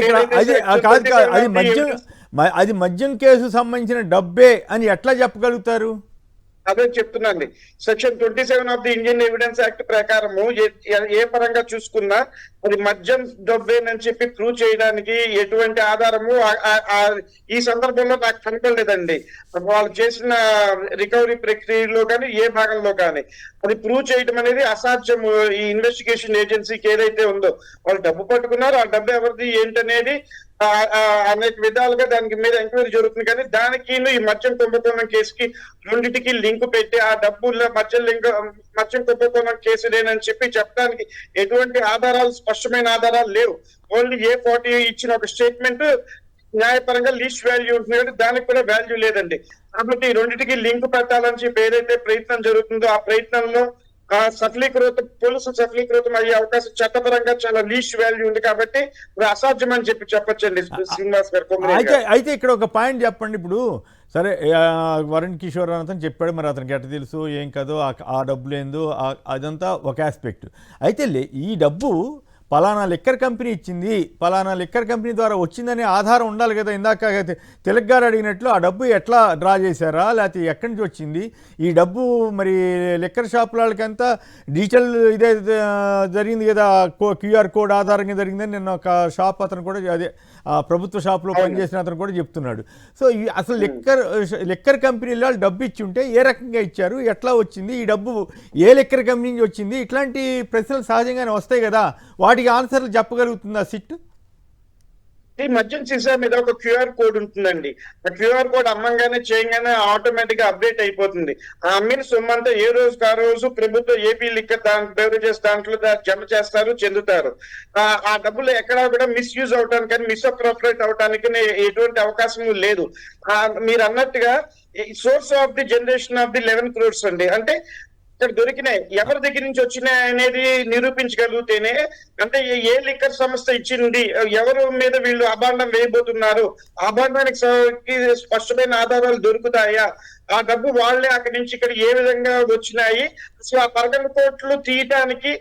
అది మద్యం కేసు సంబంధించిన డబ్బే అని ఎట్లా చెప్పగలుగుతారు? అదే చెప్తున్నాండి. Section 27 of the Indian Evidence Act ప్రకారము ఏ పరంగా చూసుకున్నా అది మద్యం డబ్బేనని చెప్పి ప్రూవ్ చేయడానికి ఎటువంటి ఆధారము ఈ సందర్భంలో నాకు కనపడలేదండి. వాళ్ళు చేసిన రికవరీ ప్రక్రియలో కానీ ఏ భాగంలో కానీ అది ప్రూవ్ చేయడం అనేది అసాధ్యము. ఈ ఇన్వెస్టిగేషన్ ఏజెన్సీకి ఏదైతే ఉందో వాళ్ళు డబ్బు పట్టుకున్నారు, ఆ డబ్బు ఎవరిది ఏంటనేది అనేక విధాలుగా దానికి మీద ఎంక్వైరీ జరుగుతుంది. కానీ దానికి ఈ మద్యం కుంభకోణం కేసుకి రెండింటికి లింక్ పెట్టి ఆ డబ్బుల్లో మద్యం కుంభకోణం కేసులేనని చెప్పి చెప్పడానికి ఎటువంటి ఆధారాలు, స్పష్టమైన ఆధారాలు లేవు. ఓన్లీ A40 ఇచ్చిన ఒక స్టేట్మెంట్ న్యాయపరంగా లీస్ట్ వాల్యూ ఉంటుంది కాబట్టి దానికి కూడా వాల్యూ లేదండి. కాబట్టి రెండింటికి లింక్ పెట్టాలని చెప్పి ఏదైతే ప్రయత్నం జరుగుతుందో ఆ ప్రయత్నంలో పోలీసులు సఫలీకృతం అయ్యే అవకాశం చట్టపరంగా చాలా లీస్ట్ వాల్యూ ఉంది కాబట్టి అసాధ్యం అని చెప్పొచ్చండి శ్రీనివాస్ గారు. అయితే ఇక్కడ ఒక పాయింట్ చెప్పండి. ఇప్పుడు సరే, వరుణ్ కిషోర్ అతను చెప్పాడు, మరి అతనికి ఎట్ట తెలుసు ఏం కదో ఆ డబ్బులు ఏందో అదంతా ఒక ఆస్పెక్ట్. అయితే ఈ డబ్బు పలానా లిక్కర్ కంపెనీ ఇచ్చింది, పలానా లిక్కర్ కంపెనీ ద్వారా వచ్చిందనే ఆధారం ఉండాలి కదా. ఇందాక తిలక్ గారు అడిగినట్లు ఆ డబ్బు ఎట్లా డ్రా చేశారా, లేకపోతే ఎక్కడి నుంచి వచ్చింది ఈ డబ్బు? మరి లిక్కర్ షాప్ వాళ్ళకంతా డిజిటల్ ఇదే జరిగింది కదా, QR కోడ్ ఆధారంగా జరిగిందని నిన్న ఒక షాప్ అతను కూడా, అదే ప్రభుత్వ షాప్లో పనిచేసిన అతను కూడా చెప్తున్నాడు. సో అసలు లిక్కర్ కంపెనీలో డబ్బు ఇచ్చి ఉంటే ఏ రకంగా ఇచ్చారు, ఎట్లా వచ్చింది, ఈ డబ్బు ఏ లిక్కర్ కంపెనీ నుంచి వచ్చింది, ఇట్లాంటి ప్రశ్నలు సహజంగానే వస్తాయి కదా. వాటికి ఆన్సర్లు చెప్పగలుగుతుందా సిట్? ఈ మద్యం సీసా మీద ఒక QR కోడ్ ఉంటుందండి. ఆ QR కోడ్ అమ్మంగానే చేయగానే ఆటోమేటిక్ గా అప్డేట్ అయిపోతుంది. ఆ అమ్మిన సొమ్ము అంతా ఏ రోజుకి ఆ రోజు ప్రభుత్వం ఏపీ లిక్కర్ బెవరేజెస్ దాంట్లో జమ చేస్తారు, చెందుతారు. ఆ డబ్బులు ఎక్కడా కూడా మిస్యూజ్ అవడానికి కానీ మిస్అప్రోప్రియేట్ అవడానికి ఎటువంటి అవకాశం లేదు. మీరు అన్నట్టుగా source of the generation of the 11 crores అండి. అంటే ఇక్కడ దొరికినాయి ఎవరి దగ్గర నుంచి వచ్చినాయి అనేది నిరూపించగలిగితేనే, అంటే ఏ లిక్కర్ సంస్థ ఇచ్చింది, ఎవరు మీద వీళ్ళు అభాండం వేయబోతున్నారు, అభాండానికి స్పష్టమైన ఆధారాలు దొరుకుతాయా, ఆ డబ్బు వాళ్లే అక్కడి నుంచి ఇక్కడ ఏ విధంగా వచ్చినాయి, అసలు ఆ 11 కోట్లు తీయటానికి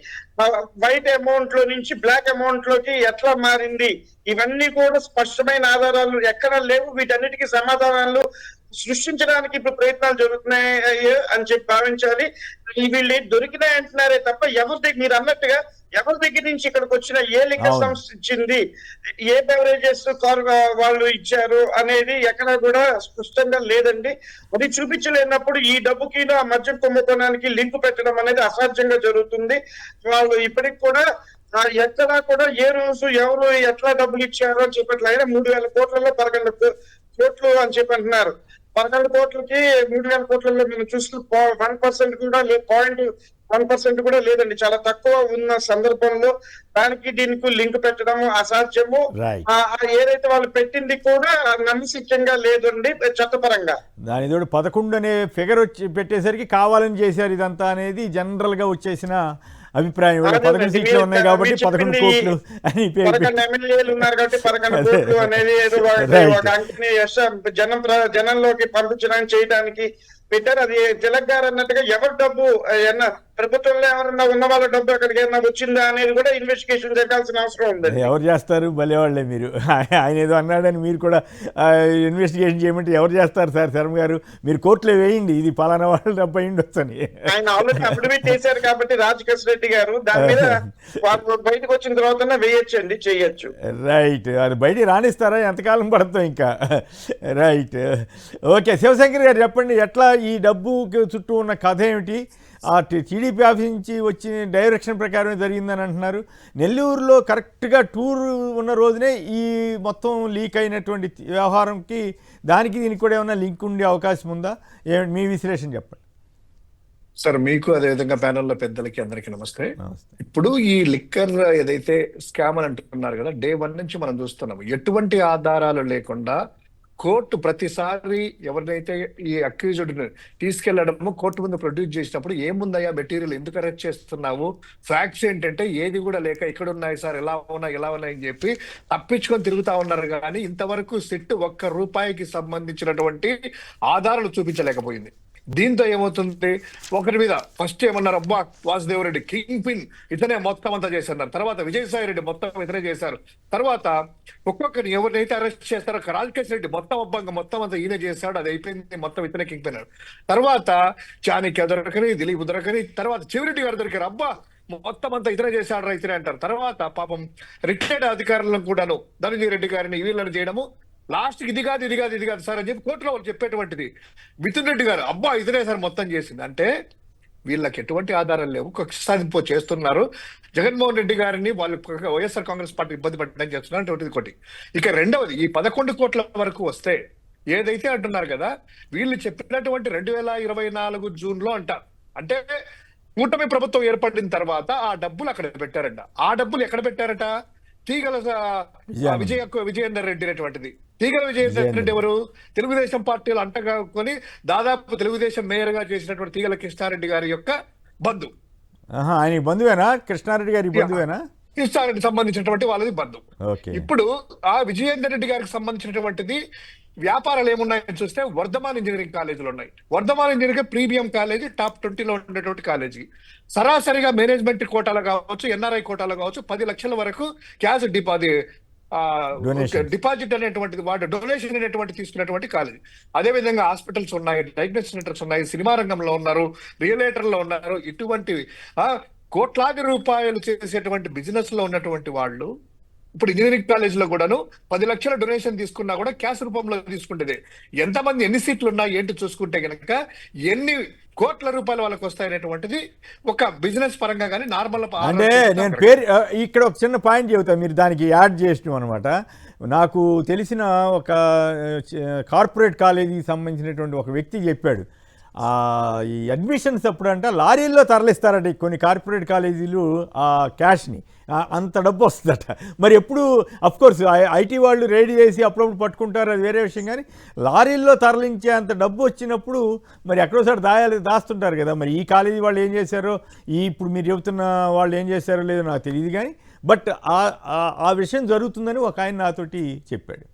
వైట్ అమౌంట్ లో నుంచి బ్లాక్ అమౌంట్ లోకి ఎట్లా మారింది, ఇవన్నీ కూడా స్పష్టమైన ఆధారాలు ఎక్కడ లేవు. వీటన్నిటికీ సమాధానాలు సృష్టించడానికి ఇప్పుడు ప్రయత్నాలు జరుగుతున్నాయి అని చెప్పి భావించాలి. వీళ్ళు దొరికినాయి అంటున్నారే తప్ప ఎవరి దగ్గర, మీరు అన్నట్టుగా ఎవరి దగ్గర నుంచి ఇక్కడికి వచ్చిన, ఏ లిక్కర్ సంస్థ ఇచ్చింది, ఏ బెవరేజెస్ వాళ్ళు ఇచ్చారు అనేది ఎక్కడ కూడా స్పష్టంగా లేదండి. అది చూపించలేనప్పుడు ఈ డబ్బుకి ఆ మద్యం కుంభకోణానికి లింక్ పెట్టడం అనేది అసాధ్యంగా జరుగుతుంది. వాళ్ళు ఇప్పటికి కూడా ఎక్కడా కూడా ఏ రోజు ఎవరు ఎట్లా డబ్బులు ఇచ్చారు అని చెప్పట్లయినా 3,000 కోట్లలో 11 కోట్లు అని చెప్పి అంటున్నారు. 11 కోట్లకి 3,000 కోట్లలో మనం చూసిన 1% కూడా 0.1% కూడా లేదండి. చాలా తక్కువ ఉన్న సందర్భంలో దానికి దీనికి లింక్ పెట్టడం అసాధ్యము. Right. ఏదైతే వాళ్ళు పెట్టింది కూడా నమ్మశక్యంగా లేదండి చట్టపరంగా. దాని తోడు 11 అనే ఫిగర్ వచ్చి పెట్టేసరికి కావాలని చేశారు ఇదంతా అనేది జనరల్గా వచ్చేసిన అభిప్రాయం. 11 సీట్లు ఉన్నాయి కాబట్టి 11 కోట్లు అని పేరు 11 ఎమ్మెల్యేలు ఉన్నారు కాబట్టి 11 అదే. కోట్లు అనేది ఏదో Right. ఒక అంకిని జనంలోకి పంపించడానికి చేయడానికి పెట్టారు. అది తిలక్ గారు అన్నట్టుగా ఎవరి డబ్బు ఏమన్నా ప్రభుత్వంలో ఎవరన్నా ఉన్న వాళ్ళ డబ్బు అక్కడికి ఏమన్నా వచ్చిందా అనేది కూడా ఇన్వెస్టిగేషన్ జరగాల్సిన అవసరం ఉంది. ఎవరు చేస్తారు? భలేవాళ్లే మీరు. ఆయన ఏదో అన్నాడని మీరు కూడా ఇన్వెస్టిగేషన్ చేయమంటే ఎవరు చేస్తారు సార్? శర్మ గారు మీరు కోర్టులో వేయండి, ఇది పలానా వాళ్ళు డబ్బు అయ్యింది వచ్చని. ఆయన ఆల్రెడీ అఫిడవిట్ చేశారు కాబట్టి రాజకేశ్ రెడ్డి గారు దాని మీద వాళ్ళు బయటకు వచ్చిన తర్వాత వేయొచ్చండి, చేయొచ్చు. రైట్. అది బయటికి రాణిస్తారా? ఎంతకాలం పడుతుంది ఇంకా? రైట్. ఓకే, శివశంకర్ గారు చెప్పండి, ఎట్లా ఈ డబ్బు చుట్టూ ఉన్న కథ ఏమిటి? ఆ టీడీపీ ఆఫీస్ నుంచి వచ్చిన డైరెక్షన్ ప్రకారమే జరిగిందని అంటున్నారు. నెల్లూరులో కరెక్ట్గా టూర్ ఉన్న రోజునే ఈ మొత్తం లీక్ అయినటువంటి వ్యవహారంకి దానికి దీనికి కూడా ఏమైనా లింక్ ఉండే అవకాశం ఉందా? మీ విశ్లేషణ చెప్పండి సార్. మీకు అదేవిధంగా ప్యానెల్లో పెద్దలకి అందరికీ నమస్తే. నమస్తే. ఇప్పుడు ఈ లిక్కర్ ఏదైతే స్కామ్ అని అంటున్నారు కదా, డే 1 నుంచి మనం చూస్తున్నాము ఎటువంటి ఆధారాలు లేకుండా కోర్టు ప్రతిసారి ఎవరినైతే ఈ అక్యూజ్డ్ తీసుకెళ్లడము కోర్టు ముందు ప్రొడ్యూస్ చేసినప్పుడు ఏముందయ్యా మెటీరియల్, ఎందుకు అరెస్ట్ చేస్తున్నావు, ఫ్యాక్ట్స్ ఏంటంటే ఏది కూడా లేక ఇక్కడ ఉన్నాయి సార్, ఎలా ఉన్నాయి అని చెప్పి తప్పించుకొని తిరుగుతా ఉన్నారు. కానీ ఇంతవరకు సిట్ ₹1 సంబంధించినటువంటి ఆధారాలు చూపించలేకపోయింది. దీంతో ఏమవుతుంది, ఒకరి మీద ఫస్ట్ ఏమన్నారు, అబ్బా వాసుదేవరెడ్డి కింగ్ పిన్ ఇతనే మొత్తం అంతా చేశారు. తర్వాత విజయసాయి రెడ్డి మొత్తం ఇతనే చేశారు. తర్వాత ఒక్కొక్కరిని ఎవరినైతే అరెస్ట్ చేస్తారో రాజకేశ్ రెడ్డి మొత్తం అంతా ఈయన చేశాడు, అది అయిపోయింది, మొత్తం ఇతనే కింగ్ పిన్. తర్వాత చాణక్య దొరకని, దిలీప్ దొరకని, తర్వాత చివరెడ్డి గారు దొరికారు, అబ్బా మొత్తం అంతా ఇతనే చేశాడు ఇతనే అంటారు. తర్వాత పాపం రిటైర్డ్ అధికారులను కూడాను ధనంజయ రెడ్డి గారిని వీళ్ళని చేయడము, లాస్ట్ ఇది కాదు సార్ అని చెప్పి కోర్టులో వాళ్ళు చెప్పేటువంటిది. మిథున్ రెడ్డి గారు అబ్బా ఇతనే సార్ మొత్తం చేసింది. అంటే వీళ్ళకి ఎటువంటి ఆధారాలు లేవు, కక్ష సాధింపు చేస్తున్నారు. జగన్మోహన్ రెడ్డి గారిని వాళ్ళు వైఎస్ఆర్ కాంగ్రెస్ పార్టీ ఇబ్బంది పెట్టడం చేస్తున్నారు ఒకటి. ఇక రెండవది, ఈ 11 కోట్ల వరకు వస్తే ఏదైతే అంటున్నారు కదా, వీళ్ళు చెప్పినటువంటి 2024 జూన్లో అంటే కూటమి ప్రభుత్వం ఏర్పడిన తర్వాత ఆ డబ్బులు అక్కడ పెట్టారంట. ఆ డబ్బులు ఎక్కడ పెట్టారట? తీగల విజయేందర్ రెడ్డి అనేటువంటిది. తీగల విజయేందర్ రెడ్డి ఎవరు? తెలుగుదేశం పార్టీలు అంటగాకొని దాదాపు తెలుగుదేశం మేయర్ గా చేసినటువంటి తీగల కృష్ణారెడ్డి గారి యొక్క బంధు. ఆయన బంధువేనా? కృష్ణారెడ్డి గారి బంధువేనా? కృష్ణారెడ్డి సంబంధించినటువంటి వాళ్ళది బంధు. ఓకే. ఇప్పుడు ఆ విజయేందర్ రెడ్డి గారికి సంబంధించినటువంటిది వ్యాపారాలు ఏమున్నాయని చూస్తే వర్ధమాన్ ఇంజనీరింగ్ కాలేజీలు ఉన్నాయి. Vardhaman engineering premium college, top 20లో ఉండేటువంటి కాలేజీ. సరాసరిగా మేనేజ్మెంట్ కోటాలో కావచ్చు, ఎన్ఆర్ఐ కోటాలో కావచ్చు 10 లక్షల వరకు క్యాష్ డిపాజిట్ అనేటువంటిది వాడు డొనేషన్ అనేటువంటి తీసుకున్నటువంటి కాలేజీ. అదే విధంగా హాస్పిటల్స్ ఉన్నాయి, డయాగ్నోస్టిక్ సెంటర్స్ ఉన్నాయి, సినిమా రంగంలో ఉన్నారు, రియలేటర్ లో ఉన్నారు. ఇటువంటి కోట్లాది రూపాయలు చేసేటువంటి బిజినెస్ లో ఉన్నటువంటి వాళ్ళు ఇప్పుడు ఇంజనీరింగ్ కాలేజీలో కూడాను 10 లక్షల డొనేషన్ తీసుకున్నా కూడా క్యాష్ రూపంలో తీసుకుంటేది. ఎంతమంది ఎన్ని సీట్లు ఉన్నాయి ఏంటి చూసుకుంటే కనుక ఎన్ని కోట్ల రూపాయలు వాళ్ళకి వస్తాయనేటువంటిది ఒక బిజినెస్ పరంగా కానీ నార్మల్. అంటే నేను పేరు ఇక్కడ ఒక చిన్న పాయింట్ చెబుతాను, మీరు దానికి యాడ్ చేసినాం అనమాట. నాకు తెలిసిన ఒక కార్పొరేట్ కాలేజీకి సంబంధించినటువంటి ఒక వ్యక్తి చెప్పాడు, ఈ అడ్మిషన్స్ అప్పుడంట లారీల్లో తరలిస్తారట కొన్ని కార్పొరేట్ కాలేజీలు ఆ క్యాష్ని, అంత డబ్బు వస్తుందట. మరి ఎప్పుడు అఫ్కోర్స్ ఐటీ వాళ్ళు రెడీ చేసి అప్పుడప్పుడు పట్టుకుంటారు, అది వేరే విషయం. కానీ లారీల్లో తరలించే అంత డబ్బు వచ్చినప్పుడు మరి ఎక్కడోసారి దాస్తుంటారు కదా. మరి ఈ కాలేజీ వాళ్ళు ఏం చేశారో, ఇప్పుడు మీరు చెబుతున్న వాళ్ళు ఏం చేశారో లేదో నాకు తెలియదు. కానీ బట్ ఆ విషయం జరుగుతుందని ఒక ఆయన నాతోటి చెప్పాడు.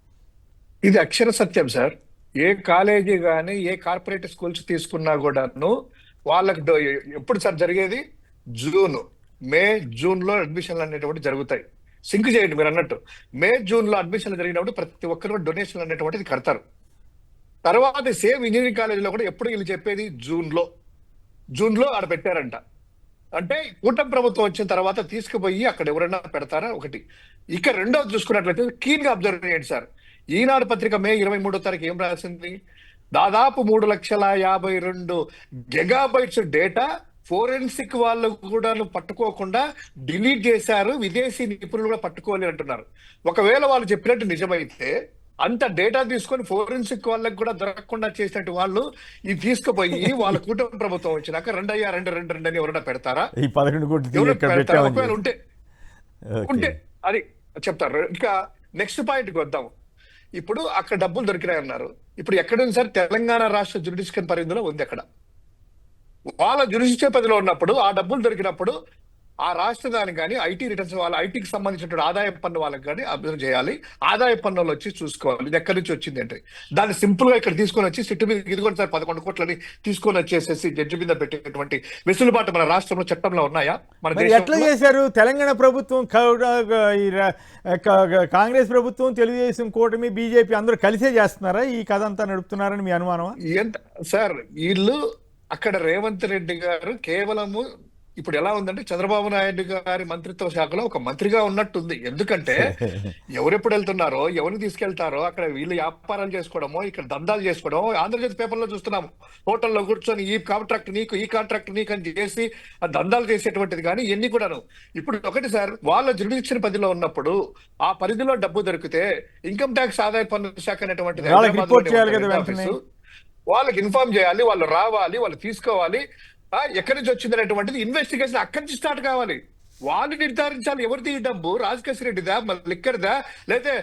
ఇది అక్షర సత్యం సార్. ఏ కాలేజీ కానీ ఏ కార్పొరేట్ స్కూల్స్ తీసుకున్నా కూడాను వాళ్ళకి ఎప్పుడు సార్ జరిగేది? మే జూన్లో అడ్మిషన్లు అనేటువంటి జరుగుతాయి. సింక్ చేయండి మీరు అన్నట్టు. మే జూన్లో అడ్మిషన్లు జరిగినప్పుడు ప్రతి ఒక్కరు డొనేషన్లు అనేటువంటిది కడతారు. తర్వాత సేమ్ ఇంజనీరింగ్ కాలేజీలో కూడా ఎప్పుడు వీళ్ళు చెప్పేది జూన్లో ఆడ పెట్టారంట. అంటే కూటమి ప్రభుత్వం వచ్చిన తర్వాత తీసుకుపోయి అక్కడ ఎవరైనా పెడతారా ఒకటి. ఇక రెండోది చూసుకున్నట్లయితే కీన్ గా అబ్జర్వ్ చేయండి సార్. ఈనాడు పత్రిక మే 23వ తారీఖు ఏం రాసింది? దాదాపు 3,52 గిగాబైట్స్ డేటా ఫోరెన్సిక్ వాళ్ళు కూడా పట్టుకోకుండా డిలీట్ చేశారు, విదేశీ నిపుణులు కూడా పట్టుకోలేరు అంటున్నారు. ఒకవేళ వాళ్ళు చెప్పినట్టు నిజమైతే అంత డేటా తీసుకొని ఫోరెన్సిక్ వాళ్ళకి కూడా దొరకకుండా చేసినట్టు వాళ్ళు ఇది తీసుకుపోయి వాళ్ళ కూటమి ప్రభుత్వం వచ్చినాక 2 అని ఎవరైనా పెడతారా? ఈ 11 కోట్లు ఎవరు ఇక్కడ పెడతారా? పెట్టామని ఒకవేళ చెప్పి. ఉంటే ఓకే. అది చెప్తారు. ఇంకా నెక్స్ట్ పాయింట్కి వద్దాం. ఇప్పుడు అక్కడ డబ్బులు దొరికినాయి అన్నారు. ఇప్పుడు ఎక్కడుంది సార్? తెలంగాణ రాష్ట్ర జ్యుడిషియల్ పరిధిలో ఉంది. అక్కడ వాళ్ళ జ్యుడిషియల్ పరిధిలో ఉన్నప్పుడు ఆ డబ్బులు దొరికినప్పుడు ఆ రాష్ట్ర దానికి కానీ ఐటీ రిటర్న్స్ వాళ్ళ ఐటీకి సంబంధించిన ఆదాయ పన్ను వాళ్ళకి కానీ అభ్యర్థన చేయాలి. ఆదాయ పన్నులు వచ్చి చూసుకోవాలి ఇది ఎక్కడి నుంచి వచ్చింది అంటే. దాన్ని సింపుల్ గా ఇక్కడ తీసుకొని వచ్చి సిట్టు మీద ఇదిగోండి సార్ 11 కోట్లని తీసుకొని వచ్చేసేసి జడ్జి మీద పెట్టేటువంటి వెసులుబాటు మన రాష్ట్రంలో చట్టంలో ఉన్నాయా? మన మరి ఎట్లా దేశంలో చేశారు తెలంగాణ ప్రభుత్వం కాంగ్రెస్ ప్రభుత్వం, తెలుగుదేశం కూటమి, బీజేపీ అందరూ కలిసే చేస్తున్నారా ఈ కథ అంతా నడుపుతున్నారని మీ అనుమానమా? ఎంత సార్ వీళ్ళు అక్కడ రేవంత్ రెడ్డి గారు కేవలము ఇప్పుడు ఎలా ఉందంటే చంద్రబాబు నాయుడు గారి మంత్రిత్వ శాఖలో ఒక మంత్రిగా ఉన్నట్టుంది. ఎందుకంటే ఎవరెప్పుడు వెళ్తున్నారో ఎవరిని తీసుకెళ్తారో అక్కడ వీళ్ళు వ్యాపారాలు చేసుకోవడమో ఇక్కడ దందాలు చేసుకోవడమో ఆంధ్రజ్యోతి పేపర్లో చూస్తున్నాము. హోటల్లో కూర్చొని ఈ కాంట్రాక్ట్ నీకు అని చేసి ఆ దందాలు చేసేటువంటిది కానీ ఇవన్నీ కూడాను. ఇప్పుడు ఒకటి సార్, వాళ్ళ జ్యుడిషియల్ పరిధిలో ఉన్నప్పుడు ఆ పరిధిలో డబ్బు దొరికితే ఇన్కమ్ ట్యాక్స్ ఆదాయ పన్ను శాఖ అనేటువంటిది వాళ్ళకి రిపోర్ట్ చేయాలి కదా వెంటనే. వాళ్ళకి ఇన్ఫార్మ్ చేయాలి, వాళ్ళు రావాలి, వాళ్ళు తీసుకోవాలి. ఎక్కడి నుంచి వచ్చింది అనేటువంటిది ఇన్వెస్టిగేషన్ అక్కడి నుంచి స్టార్ట్ కావాలి. వాళ్ళు నిర్ధారించాలి ఎవరిది ఈ డబ్బు, రాజకేశ్ రెడ్డిదా, లిక్కర్దా, లేకపోతే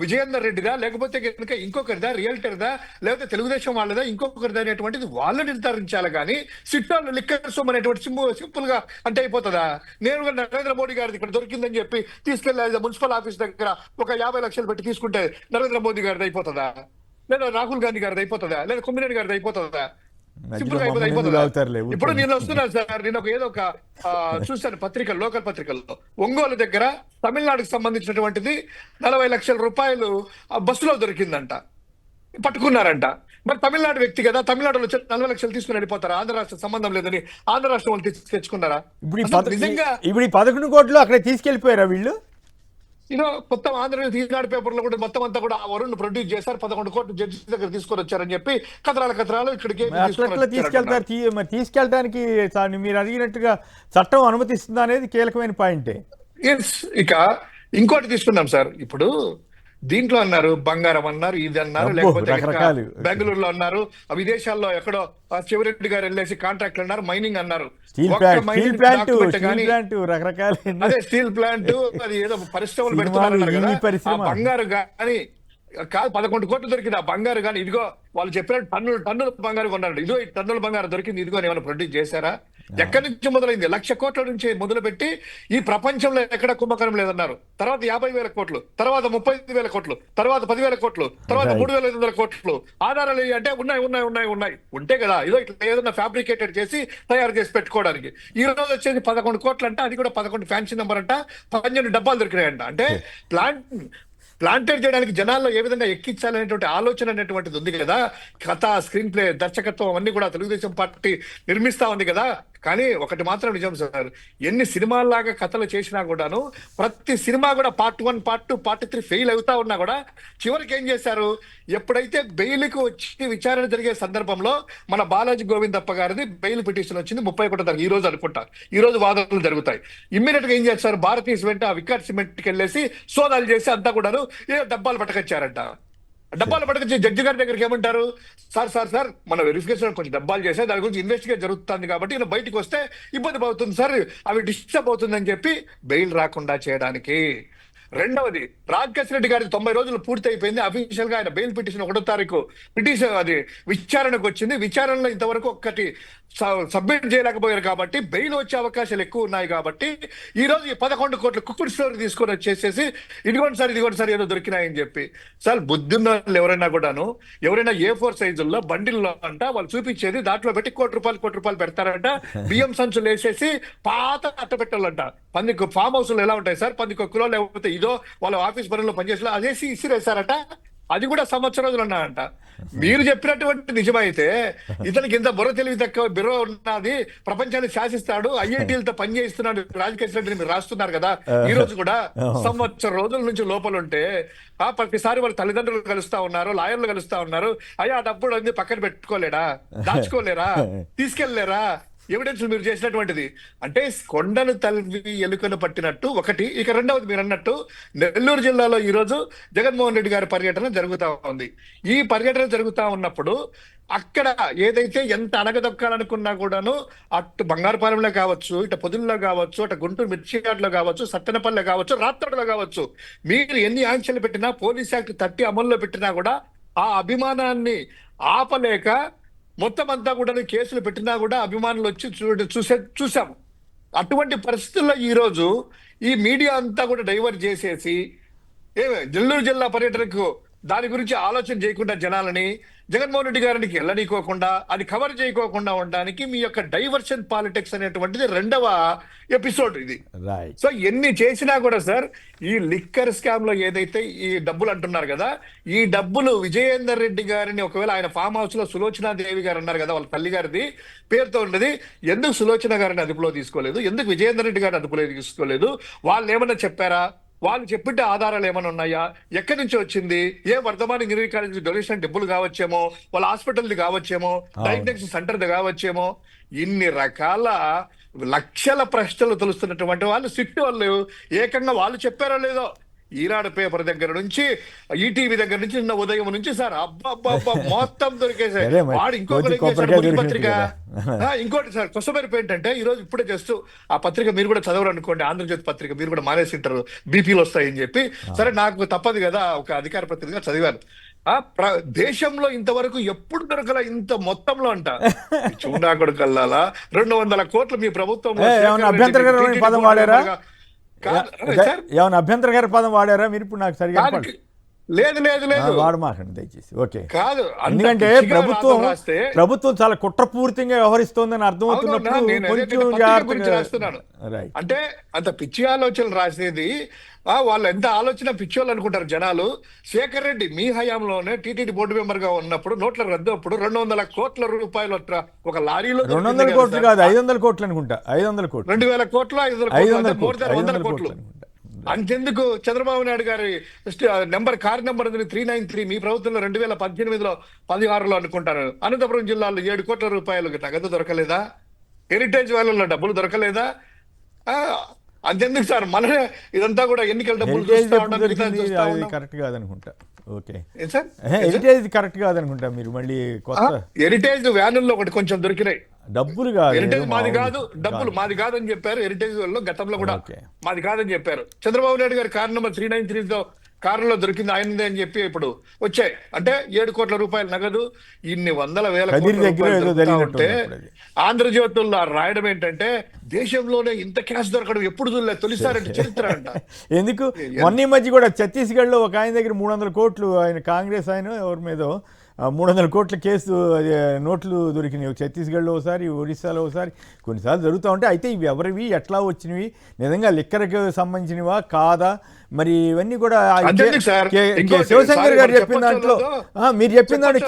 విజయేందర్ రెడ్డిదా, లేకపోతే కనుక ఇంకొకరిదా, రియల్టర్దా, లేకపోతే తెలుగుదేశం వాళ్ళదా, ఇంకొకరిదా అనేటువంటిది వాళ్ళు నిర్ధారించాలి. కానీ సిట్టాలు లిక్కర్ సొమ్ము అనేటువంటి సింపుల్ గా అంటే అయిపోతుందా? నేరుగా నరేంద్ర మోడీ గారిది ఇక్కడ దొరికిందని చెప్పి తీసుకెళ్లి మున్సిపల్ ఆఫీస్ దగ్గర ఒక 50 లక్షలు పెట్టి తీసుకుంటే నరేంద్ర మోదీ గారిది అయిపోతుందా? లేదా రాహుల్ గాంధీ గారిది అయిపోతుందా? లేదా కొమ్మినేని గారిది అయిపోతుందా? సింపుల్ గా అయిపోతుందా? ఇప్పుడు నేను వస్తున్నాను సార్, నేను ఏదో ఒక చూశాను పత్రికలు, లోకల్ పత్రికల్లో ఒంగోలు దగ్గర తమిళనాడుకు సంబంధించినటువంటిది 40 లక్షల రూపాయలు బస్సులో దొరికిందంట, పట్టుకున్నారంట. మరి తమిళనాడు వ్యక్తి కదా, తమిళనాడులో 40 లక్షలు తీసుకుని వెళ్ళిపోతారా? ఆంధ్ర రాష్ట్ర సంబంధం లేదని ఆంధ్ర రాష్ట్రం వాళ్ళు తెచ్చుకున్నారా? నిజంగా ఇప్పుడు ఈ 11 కోట్లు అక్కడ తీసుకెళ్లిపోయారా వీళ్ళు? మొత్తం ఆంధ్రప్రదేశ్ ఈనాడు పేపర్ లో కూడా మొత్తం అంతా కూడా వరుణ్ ప్రొడ్యూస్ చేశారు. 11 కోట్లు జడ్జి దగ్గర తీసుకొని వచ్చారని చెప్పి కథరాలు ఇక్కడికి తీసుకెళ్తారు. మరి తీసుకెళ్ళడానికి మీరు అడిగినట్టుగా చట్టం అనుమతిస్తుందా అనేది కీలకమైన పాయింటే. ఇక ఇంకోటి తీసుకున్నాం సార్. ఇప్పుడు దీంట్లో అన్నారు బంగారం అన్నారు, ఇది అన్నారు, లేకపోతే బెంగళూరులో అన్నారు, విదేశాల్లో ఎక్కడో చెవిరెడ్డి గారు వెళ్ళేసి కాంట్రాక్ట్లు అన్నారు, మైనింగ్ అన్నారు. అదే స్టీల్ ప్లాంట్, అది ఏదో పరిశ్రమలు పెడుతున్నారు కదా. బంగారు కానీ కాదు 11 కోట్లు దొరికింది ఆ బంగారు కానీ. ఇదిగో వాళ్ళు చెప్పినట్టు టన్నుల బంగారు కొన్నారు, ఇదిగో 10 టన్నుల బంగారు దొరికింది, ఇదిగో ఏమైనా ప్రొడ్యూస్ చేశారా? ఎక్కడి నుంచి మొదలైంది? 1,00,000 కోట్ల నుంచి మొదలు పెట్టి ఈ ప్రపంచంలో ఎక్కడ కుంభకరం లేదన్నారు. తర్వాత 50,000 కోట్లు, తర్వాత 35,000 కోట్లు, తర్వాత 10,000 కోట్లు, తర్వాత 3,500 కోట్లు. ఆధారాలు అంటే ఉన్నాయి ఉంటే కదా ఇదో ఇట్లా ఏదన్నా ఫ్యాబ్రికేటెడ్ చేసి తయారు చేసి పెట్టుకోవడానికి. ఈ రోజు వచ్చేసి 11 కోట్లు అంట, అది కూడా 11 ఫ్యాన్సీ నెంబర్ అంట, 12 డబ్బాలు దొరికినాయంట. అంటే ప్లాంటెడ్ చేయడానికి జనాల్లో ఏ విధంగా ఎక్కించాలనేటువంటి ఆలోచన అనేటువంటిది ఉంది కదా. కథ, స్క్రీన్ ప్లే, దర్శకత్వం అన్ని కూడా తెలుగుదేశం పార్టీ నిర్మిస్తా ఉంది కదా. కానీ ఒకటి మాత్రం నిజం సార్, ఎన్ని సినిమాల్లాగా కథలు చేసినా కూడాను ప్రతి సినిమా కూడా పార్ట్ 1, పార్ట్ 2, పార్ట్ 3 ఫెయిల్ అవుతా ఉన్నా కూడా చివరికి ఏం చేశారు? ఎప్పుడైతే బెయిల్కి వచ్చి విచారణ జరిగే సందర్భంలో మన బాలాజీ గోవిందప్ప గారిది బెయిల్ పిటిషన్ వచ్చింది 31 తారీఖు, ఈ రోజు అనుకుంటారు, ఈ రోజు వాదనలు జరుగుతాయి. ఇమ్మీడియట్ గా ఏం చేస్తారు? భారతీయ సిమెంట్ ఆ వికాస్ సిమెంట్కి వెళ్ళేసి సోదాలు చేసి అంతా కూడాను ఏ డబ్బాలు పట్టుకొచ్చారంట. డబ్బాలు పట్టుకొచ్చి జడ్జి గారి దగ్గరికి ఏమంటారు? సార్ మన వెరిఫికేషన్ కొంచెం డబ్బాలు చేస్తే దాని గురించి ఇన్వెస్టిగేట్ జరుగుతుంది కాబట్టి ఇలా బయటకు వస్తే ఇబ్బంది అవుతుంది సార్, అవి డిస్టర్బ్ అవుతుందని చెప్పి బెయిల్ రాకుండా చేయడానికి. రెండవది, రాజకేశ్ రెడ్డి గారి 90 రోజులు పూర్తి అయిపోయింది. అఫీషియల్ గా ఆయన బెయిల్ పిటిషన్ 1వ తారీఖు పిటిషన్ అది విచారణకు వచ్చింది. విచారణలో ఇంతవరకు ఒక్కటి సబ్మిట్ చేయలేకపోయారు కాబట్టి బెయిల్ వచ్చే అవకాశాలు ఎక్కువ ఉన్నాయి. కాబట్టి ఈ రోజు ఈ 11 కోట్ల కుక్కుడు స్టోరీ తీసుకొని వచ్చేసేసి ఇదిగోండి సార్ ఏదో దొరికినాయని చెప్పి. సార్ బుద్ధి ఉన్న వాళ్ళు ఎవరైనా A4 సైజుల్లో బండిల్లో అంట వాళ్ళు చూపించేది, దాంట్లో పెట్టి కోటి రూపాయలు పెడతారంట. బియ్యం సంచులు వేసేసి పాత అట్ట పెట్టాలంట. పందికి ఫామ్ హౌస్లు ఎలా ఉంటాయి సార్, 10 కిలో లేకపోతే ఇదో వాళ్ళ ఆఫీస్ పనుల్లో పనిచేసి అదేసి ఇసిరేసారట. అది కూడా 1 సంవత్సరం రోజులు ఉన్నాయంట. మీరు చెప్పినటువంటి నిజమైతే ఇతనికి ఇంత బుర్ర తెలివి తక్కువ బిర్ర ఉన్నది, ప్రపంచాన్ని శాసిస్తాడు, ఐఐటీలతో పనిచేస్తున్నాడు రాజకేశ్ రెడ్డిని మీరు రాస్తున్నారు కదా. ఈ రోజు కూడా 1 సంవత్సరం రోజుల నుంచి లోపల ఉంటే ప్రతిసారి వాళ్ళ తల్లిదండ్రులు కలుస్తా ఉన్నారు, లాయర్లు కలుస్తా ఉన్నారు. అయ్యా డబ్బులు అన్ని పక్కన పెట్టుకోలేడా, దాచుకోలేరా, తీసుకెళ్లేరా? ఎవిడెన్స్ మీరు చేసినటువంటిది. అంటే కొండను తల్లి ఎలుకను పట్టినట్టు ఒకటి. ఇక రెండవది మీరు అన్నట్టు నెల్లూరు జిల్లాలో ఈరోజు జగన్మోహన్ రెడ్డి గారి పర్యటన జరుగుతా ఉంది. ఈ పర్యటన జరుగుతా ఉన్నప్పుడు అక్కడ ఏదైతే ఎంత అణగదొక్కాలనుకున్నా కూడాను అటు బంగారుపాలెంలో కావచ్చు, ఇటు పొదుల్లో కావచ్చు, అటు గుంటూరు మిర్చియాడ్లో కావచ్చు, సత్తెనపల్లిలో కావచ్చు, రాప్తాడులో కావచ్చు, మీరు ఎన్ని ఆంక్షలు పెట్టినా, పోలీస్ యాక్ట్ 30 అమల్లో పెట్టినా కూడా ఆ అభిమానాన్ని ఆపలేక మొత్తం అంతా కూడా కేసులు పెట్టినా కూడా అభిమానులు వచ్చి చూసాం. అటువంటి పరిస్థితుల్లో ఈరోజు ఈ మీడియా అంతా కూడా డైవర్ట్ చేసేసి నెల్లూరు జిల్లా పర్యటనకు దాని గురించి ఆలోచన చేయకుండా జనాలని జగన్మోహన్ రెడ్డి గారికి వెళ్ళనీకోకుండా అది కవర్ చేయకోకుండా ఉండడానికి మీ యొక్క డైవర్షన్ పాలిటిక్స్ అనేటువంటిది రెండవ ఎపిసోడ్ ఇది. సో ఎన్ని చేసినా కూడా సార్, ఈ లిక్కర్ స్కామ్ లో ఏదైతే ఈ డబ్బులు అంటున్నారు కదా, ఈ డబ్బులు విజయేందర్ రెడ్డి గారిని ఒకవేళ ఆయన ఫామ్ హౌస్ లో సులోచనా దేవి గారు అన్నారు కదా, వాళ్ళ తల్లి గారిది పేరుతో ఉన్నది, ఎందుకు సులోచన గారిని అదుపులో తీసుకోలేదు, ఎందుకు విజయేందర్ రెడ్డి గారిని అదుపులో తీసుకోలేదు? వాళ్ళు ఏమన్నా చెప్పారా? వాళ్ళు చెప్పిన ఆధారాలు ఏమైనా ఉన్నాయా? ఎక్కడి నుంచి వచ్చింది? ఏ వర్ధమాన ఇంజనీరింగ్ కాలేజ్ డొనేషన్ డబ్బులు కావచ్చేమో, వాళ్ళ హాస్పిటల్ది కావచ్చేమో, డయాగ్నోస్టిక్ సెంటర్ది కావచ్చేమో, ఇన్ని రకాల లక్షల ప్రశ్నలు తెలుస్తున్నటువంటి వాళ్ళు సిట్ వాళ్ళు ఏకంగా వాళ్ళు చెప్పారో లేదో, ఈనాడు పేపర్ దగ్గర నుంచి, ఈటీవీ దగ్గర నుంచి, నిన్న ఉదయం నుంచి సార్ అబ్బా మొత్తం దొరికేసాయి. వాడు ఇంకొకటి పత్రిక, ఇంకోటి సార్ కొసమెరుపు ఏంటంటే, ఈ రోజు ఇప్పుడే జస్ట్ ఆ పత్రిక మీరు కూడా చదవరు అనుకోండి, ఆంధ్రజ్యోతి పత్రిక మీరు కూడా మానేసింటారు, బీపీలు వస్తాయని చెప్పి. సరే, నాకు తప్పదు కదా, ఒక అధికార పత్రికగా చదివాను. దేశంలో ఇంతవరకు ఎప్పుడు దొరకల ఇంత మొత్తంలో అంట. చూడా కొడుకల్లాలా 200 కోట్లు మీ ప్రభుత్వం. అభ్యంతరకరమైన పదం వాడారా? ఏమైనా అభ్యంతరకర పదం వాడారా మీరు? ఇప్పుడు నాకు సరిగా లేదు వాడమాకండి దయచేసి. ఓకే, కాదు, ఎందుకంటే ప్రభుత్వం చాలా కుట్రపూరితంగా వ్యవహరిస్తోందని అర్థమవుతున్నప్పుడు కొంచెం రాస్తున్నాను. అంటే అంత పిచ్చి ఆలోచనలు రాసేది వాళ్ళు ఎంత ఆలోచన పిచ్చోళ్ళు అనుకుంటారు జనాలు. శేఖర్ రెడ్డి మీ హయాంలోనే టీటీడీ బోర్డు మెంబర్ గా ఉన్నప్పుడు నోట్ల రద్దు అప్పుడు 200 కోట్ల రూపాయలు ఒక లారీలో 200 కోట్లు కాదు 500 కోట్లు అనుకుంటా. 500 కోట్లు 2000 కోట్లు 500 కోట్లు 100 కోట్లు. అంతెందుకు చంద్రబాబు నాయుడు గారి కార్ నెంబర్ 393 మీ ప్రభుత్వంలో 2018లో 16లో అనుకుంటాను, అనంతపురం జిల్లాలో 7 కోట్ల రూపాయలు నగదు దొరకలేదా? హెరిటేజ్ వాళ్ళలో డబ్బులు దొరకలేదా? అంతెందుకు సార్, మన ఇదంతా కూడా ఎన్నికల డబ్బులు కరెక్ట్ కాదనుకుంటా. ఓకే సార్, హెరిటేజ్ కరెక్ట్ కాదనుకుంటా. మీరు మళ్ళీ హెరిటేజ్ వ్యానుల్లో ఒకటి కొంచెం దొరికినాయి, డబ్బులు కాదు, హెరిటేజ్ మాది కాదు, డబ్బులు మాది కాదని చెప్పారు. హెరిటేజ్ వాళ్ళు గతంలో కూడా మాది కాదని చెప్పారు. చంద్రబాబు నాయుడు గారి కార్ నెంబర్ 393తో కారులో దొరికింది ఆయనదే అని చెప్పి ఇప్పుడు వచ్చాయి. అంటే 7 కోట్ల రూపాయలు నగదు, ఇన్ని వందల వేల ఉంటే ఆంధ్రజ్యోతుల్లో రాయడం ఏంటంటే, దేశంలోనే ఇంత క్యాష్ దొరకడం ఎప్పుడు చూడలేదు, తొలిసారంటే చరిత్ర అంట. ఎందుకు మొన్న మధ్య కూడా ఛత్తీస్గఢ్ లో ఒక ఆయన దగ్గర 300 కోట్లు, ఆయన కాంగ్రెస్ ఆయన ఎవరి మీద 300 కోట్ల కేసు నోట్లు దొరికినాయి. ఛత్తీస్గఢ్లో ఒకసారి, ఒడిశాలో ఒకసారి, కొన్నిసార్లు జరుగుతూ ఉంటాయి. అయితే ఇవి ఎవరివి, ఎట్లా వచ్చినవి, నిజంగా లిక్కర్కి సంబంధించినవా కాదా, మరి ఇవన్నీ కూడా శివశంకర్ గారు చెప్పిన దాంట్లో మీరు చెప్పిన దాంట్లో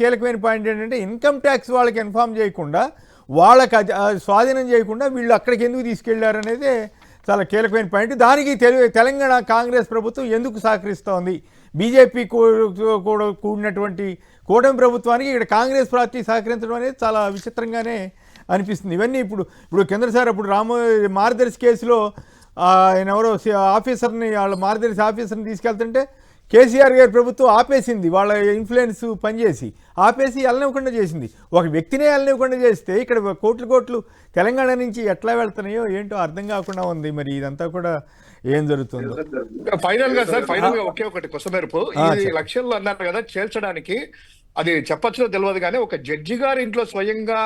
కీలకమైన పాయింట్ ఏంటంటే, ఇన్కమ్ ట్యాక్స్ వాళ్ళకి ఇన్ఫార్మ్ చేయకుండా, వాళ్ళకి స్వాధీనం చేయకుండా వీళ్ళు అక్కడికి ఎందుకు తీసుకెళ్లారనేదే చాలా కీలకమైన పాయింట్. దానికి తెలంగాణ కాంగ్రెస్ ప్రభుత్వం ఎందుకు సహకరిస్తోంది, బీజేపీ కూడా కూడినటువంటి కూటమి ప్రభుత్వానికి ఇక్కడ కాంగ్రెస్ పార్టీ సహకరించడం అనేది చాలా విచిత్రంగానే అనిపిస్తుంది. ఇవన్నీ ఇప్పుడు కిందసారి అప్పుడు మార్గదర్శి కేసులో ఆయన ఎవరో ఆఫీసర్ని, వాళ్ళ మార్గదర్శి ఆఫీసర్ని తీసుకెళ్తుంటే కేసీఆర్ గారి ప్రభుత్వం ఆపేసింది, వాళ్ళ ఇన్ఫ్లుయెన్స్ పనిచేసి ఆపేసి వెళ్ళనివ్వకుండా చేసింది. ఒక వ్యక్తినే వెళ్ళనివ్వకుండా చేస్తే ఇక్కడ కోట్లు తెలంగాణ నుంచి ఎట్లా వెళ్తున్నాయో ఏంటో అర్థం కాకుండా ఉంది. మరి ఇదంతా కూడా ఏం జరుగుతుందో. ఫైనల్ గా సార్, ఫైనల్ గా ఒకే ఒకటి కొసమెరుపు, ఈ లక్ష్యంలో అన్నారు కదా చేర్చడానికి, అది చెప్పచ్చులో తెలియదు కానీ, ఒక జడ్జి గారి ఇంట్లో స్వయంగా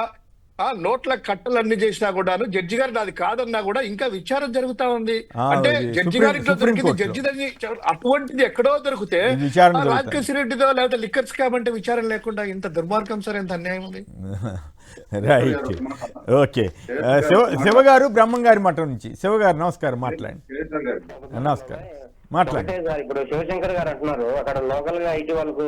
నోట్ల కట్టలన్నీ చేసినా కూడాను జడ్జి గారు నాది కాదన్నా కూడా ఇంకా విచారణ జరుగుతా ఉంది. అంటే జడ్జి గారి ఇంట్లో దొరికింది జడ్జిదని, అటువంటిది ఎక్కడో దొరికితే రాజకేశ్ రెడ్డితో లేకపోతే లిక్కర్ స్కామ్ అంటే విచారణ లేకుండా ఇంత దుర్మార్గం సార్, ఎంత అన్యాయం ఉంది. Right, okay. శివ గారు బ్రహ్మం గారి మఠం నుంచి. శివ గారు నమస్కారం, మాట్లాడండి. నమస్కారం. మాట్లాడండి. ఒకటే సార్, ఇప్పుడు శివశంకర్ గారు అంటున్నారు అక్కడ లోకల్ గా ఐటీ వాళ్ళకు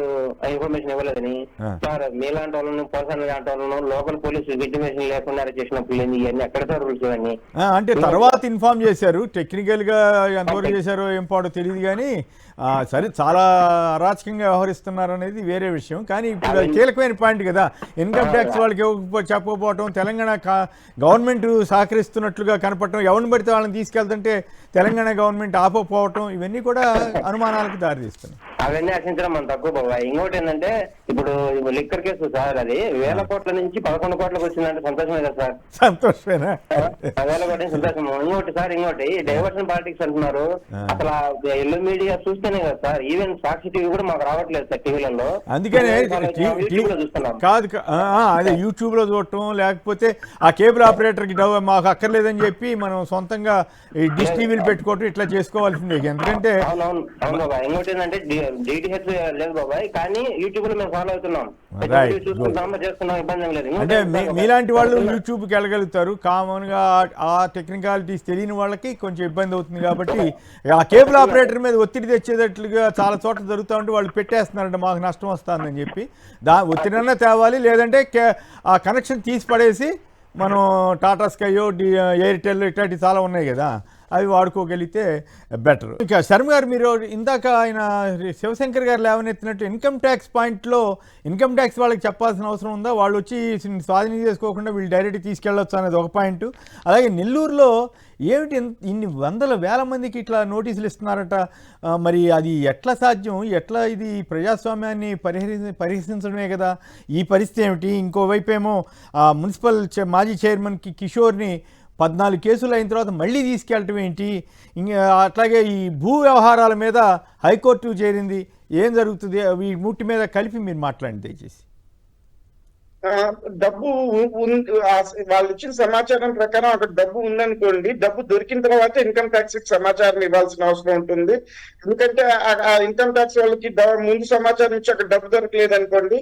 ఇన్ఫర్మేషన్ ఇవ్వలేదని. సార్ మీలాంటి వాళ్ళను, పర్సనల్ లాంటి వాళ్ళను లోకల్ పోలీసులు ఇంటిమేషన్ లేకుండా చేసినప్పుడు ఇవన్నీ ఎక్కడ సార్ రూల్స్ ఇవన్నీ? అంటే తర్వాత ఇన్ఫార్మ్ చేశారు, టెక్నికల్ గా ఎంతవరకు చేశారో ఏం పాడో తెలియదు కానీ సరే చాలా అరాచకంగా వ్యవహరిస్తున్నారు అనేది వేరే విషయం. కానీ ఇప్పుడు అది కీలకమైన పాయింట్ కదా, ఇన్కమ్ ట్యాక్స్ వాళ్ళకి చెప్పకపోవటం, తెలంగాణ గవర్నమెంట్ సహకరిస్తున్నట్లుగా కనపడటం, ఎవరిని పడితే వాళ్ళని తీసుకెళ్తుంటే తెలంగాణ గవర్నమెంట్ ఆపకపోవటం, ఇవన్నీ కూడా అనుమానాలకు దారితీస్తున్నాయి. అవన్నీ ఆశించడం మన తక్కువ బాబా. ఇంకోటి ఏంటంటే ఇప్పుడు లిక్కర్ కేసు సార్, అది 1000 కోట్ల నుంచి 11 కోట్లకు వచ్చిందంటే సంతోషమే కదా సార్? సంతోషమేనా? 1000 కోట్ల సంతోషం. ఇంకోటి డైవర్షన్ పాలిటిక్స్ అంటున్నారు. అసలు ఎల్లో మీడియా చూస్తేనే కదా సార్, ఈవెన్ సాక్షి టీవీ కూడా మాకు రావట్లేదు సార్ టీవీలలో. అందుకనే చూస్తున్నాం. కాదు అదే యూట్యూబ్ లో చూడటం, లేకపోతే ఆ కేబుల్ ఆపరేటర్ కి మాకు అక్కర్లేదని చెప్పి మనం సొంతంగా ఈ డిష్ టీవీలు పెట్టుకోవటం ఇట్లా చేసుకోవాల్సిందే. ఎందుకంటే అవును బాబా. ఇంకోటి ఏంటంటే డిటిహెచ్ లేదు బాబాయ్, కానీ యూట్యూబ్ లో మేము ఫాలో అవుతున్నాం, చేస్తున్నాం, ఇబ్బంది లేదు. అంటే మీలాంటి వాళ్ళు యూట్యూబ్కి వెళ్ళగలుగుతారు, కామన్గా ఆ టెక్నికాలిటీస్ తెలియని వాళ్ళకి కొంచెం ఇబ్బంది అవుతుంది. కాబట్టి ఆ కేబుల్ ఆపరేటర్ మీద ఒత్తిడి తెచ్చేటట్లుగా చాలా చోట్ల జరుగుతూ ఉంటే వాళ్ళు పెట్టేస్తున్నారంటే మాకు నష్టం వస్తుందని చెప్పి ఒత్తిడిన్నా తేవాలి, లేదంటే ఆ కనెక్షన్ తీసి పడేసి మనం టాటా స్కైయో ఎయిర్టెల్ ఇట్లాంటివి చాలా ఉన్నాయి కదా, అవి వాడుకోగలిగితే బెటర్. ఇంకా శర్మ గారు, మీరు ఇందాక ఆయన శివశంకర్ గారు లేవనెత్తినట్టు ఇన్కమ్ ట్యాక్స్ పాయింట్లో ఇన్కమ్ ట్యాక్స్ వాళ్ళకి చెప్పాల్సిన అవసరం ఉందా? వాళ్ళు వచ్చి స్వాధీనం చేసుకోకుండా వీళ్ళు డైరెక్ట్ తీసుకెళ్ళొచ్చు అనేది ఒక పాయింట్. అలాగే నెల్లూరులో ఏమిటి ఇన్ని వందల వేల మందికి ఇట్లా నోటీసులు ఇస్తున్నారట, మరి అది ఎట్లా సాధ్యం? ఎట్లా ఇది ప్రజాస్వామ్యాన్ని పరిహసించడమే కదా ఈ పరిస్థితి ఏమిటి? ఇంకోవైపు ఏమో మున్సిపల్ మాజీ చైర్మన్ కిషోర్ని 14 కేసులు అయిన తర్వాత మళ్ళీ తీసుకెళ్ళటం ఏంటి? అట్లాగే ఈ భూ వ్యవహారాల మీద హైకోర్టు చేరింది, ఏం జరుగుతుంది? ఈ మూటి మీద కలిపి మీరు మాట్లాడండి దయచేసి. డబ్బు వాళ్ళు ఇచ్చిన సమాచారం ప్రకారం అక్కడ డబ్బు ఉందనుకోండి, డబ్బు దొరికిన తర్వాత ఇన్కమ్ ట్యాక్స్ కి సమాచారం ఇవ్వాల్సిన అవసరం ఉంటుంది. ఎందుకంటే ఆ ఇన్కమ్ ట్యాక్స్ వాళ్ళకి ముందు సమాచారం ఇచ్చి అక్కడ డబ్బు దొరకలేదు అనుకోండి,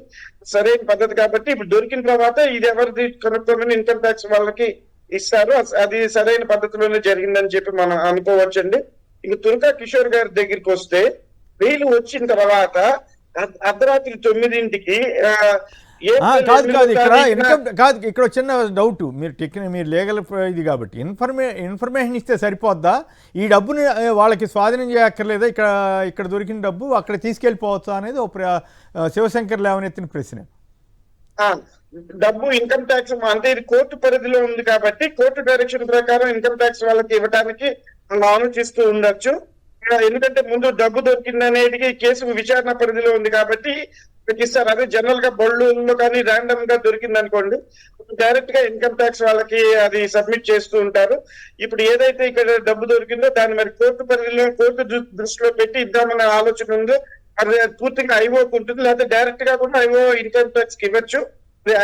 సరైన పద్ధతి. కాబట్టి ఇప్పుడు దొరికిన తర్వాత ఇది ఎవరిది కనుక్కోమని ఇన్కమ్ ట్యాక్స్ వాళ్ళకి ఇస్తారు, అది సరైన పద్ధతిలోనే జరిగిందని చెప్పి మనం అనుకోవచ్చండి. ఇంక తుర్కా కిషోర్ గారి దగ్గరికి వస్తే, వీళ్ళు వచ్చిన తర్వాత అర్ధరాత్రి 9ంటికి ఇక్కడ చిన్న డౌట్, మీరు లీగల్ ఇది కాబట్టి ఇన్ఫర్మేషన్ ఇస్తే సరిపోద్దా? ఈ డబ్బుని వాళ్ళకి స్వాధీనం చేయక్కర్లేదా? ఇక్కడ దొరికిన డబ్బు అక్కడ తీసుకెళ్ళిపోవచ్చా అనేది శివశంకర్ లేవనెత్తిన ప్రశ్న. డబ్బు ఇన్కమ్ ట్యాక్స్ అంటే ఇది కోర్టు పరిధిలో ఉంది కాబట్టి కోర్టు డైరెక్షన్ ప్రకారం ఇన్కమ్ ట్యాక్స్ వాళ్ళకి ఇవ్వడానికి మనం ఆలోచిస్తూ ఉండొచ్చు. ఎందుకంటే ముందు డబ్బు దొరికింది అనేది కేసు విచారణ పరిధిలో ఉంది కాబట్టి ఇస్తారు. అదే జనరల్ గా బళ్ళులో కానీ ర్యాండమ్ గా దొరికింది అనుకోండి, డైరెక్ట్ గా ఇన్కమ్ ట్యాక్స్ వాళ్ళకి అది సబ్మిట్ చేస్తూ ఉంటారు. ఇప్పుడు ఏదైతే ఇక్కడ డబ్బు దొరికిందో దాన్ని మరి కోర్టు పరిధిలో, కోర్టు దృష్టిలో పెట్టి ఇద్దామనే ఆలోచన ఉందో అది పూర్తిగా ఐఓకి ఉంటుంది, లేకపోతే డైరెక్ట్ గా కూడా ఐఓ ఇన్కమ్ ట్యాక్స్ కి ఇవ్వచ్చు.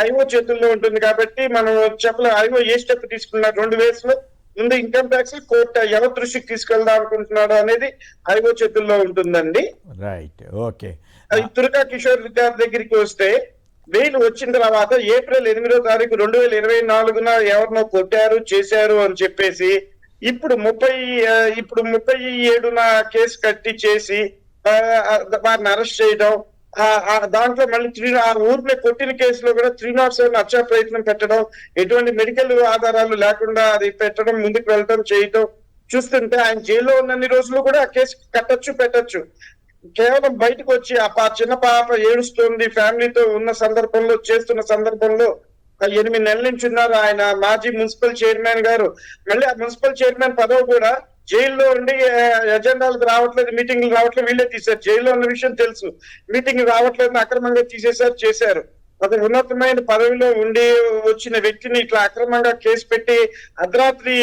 ఐఓ చేతుల్లో ఉంటుంది కాబట్టి మనం చెప్పలేదు ఐఓ ఏ స్టెప్ తీసుకున్నారు 2 ways లో. ముందు ఇన్కమ్ ట్యాక్స్ కోర్టు ఎవరి దృష్టికి తీసుకెళ్దాం అనుకుంటున్నాడు అనేది ఐఓ చేతుల్లో ఉంటుందండి. Right, okay. తుర్కా కిషోర్ గారి దగ్గరికి వస్తే, వీళ్ళు వచ్చిన తర్వాత ఏప్రిల్ 8వ తారీఖు 2024న ఎవరినో కొట్టారు చేశారు అని చెప్పేసి ఇప్పుడు 37న కేసు కట్టి చేసి వారిని అరెస్ట్ చేయడం, దాంట్లో మళ్ళీ ఆ ఊరిని కొట్టిన కేసులో కూడా 307 హత్యా ప్రయత్నం పెట్టడం, ఎటువంటి మెడికల్ ఆధారాలు లేకుండా అది పెట్టడం, ముందుకు వెళ్ళటం చేయటం చూస్తుంటే ఆయన జైల్లో ఉన్నన్ని రోజులు కూడా ఆ కేసు కట్టొచ్చు పెట్టొచ్చు. కేవలం బయటకు వచ్చి ఆ చిన్న పాప ఏడుస్తుంది ఫ్యామిలీతో ఉన్న సందర్భంలో, చేస్తున్న సందర్భంలో 8 నెలల నుంచి ఉన్నారు ఆయన మాజీ మున్సిపల్ చైర్మన్ గారు. మళ్ళీ ఆ మున్సిపల్ చైర్మన్ పదవి కూడా జైల్లో ఉండి ఎజెండాలకు రావట్లేదు, మీటింగ్లు రావట్లేదు, వీళ్ళే తీశారు. జైల్లో ఉన్న విషయం తెలుసు, మీటింగ్ రావట్లేదు అక్రమంగా తీసేశారు, చేశారు. ఒక ఉన్నతమైన పదవిలో ఉండి వచ్చిన వ్యక్తిని ఇట్లా అక్రమంగా కేసు పెట్టి అర్ధరాత్రి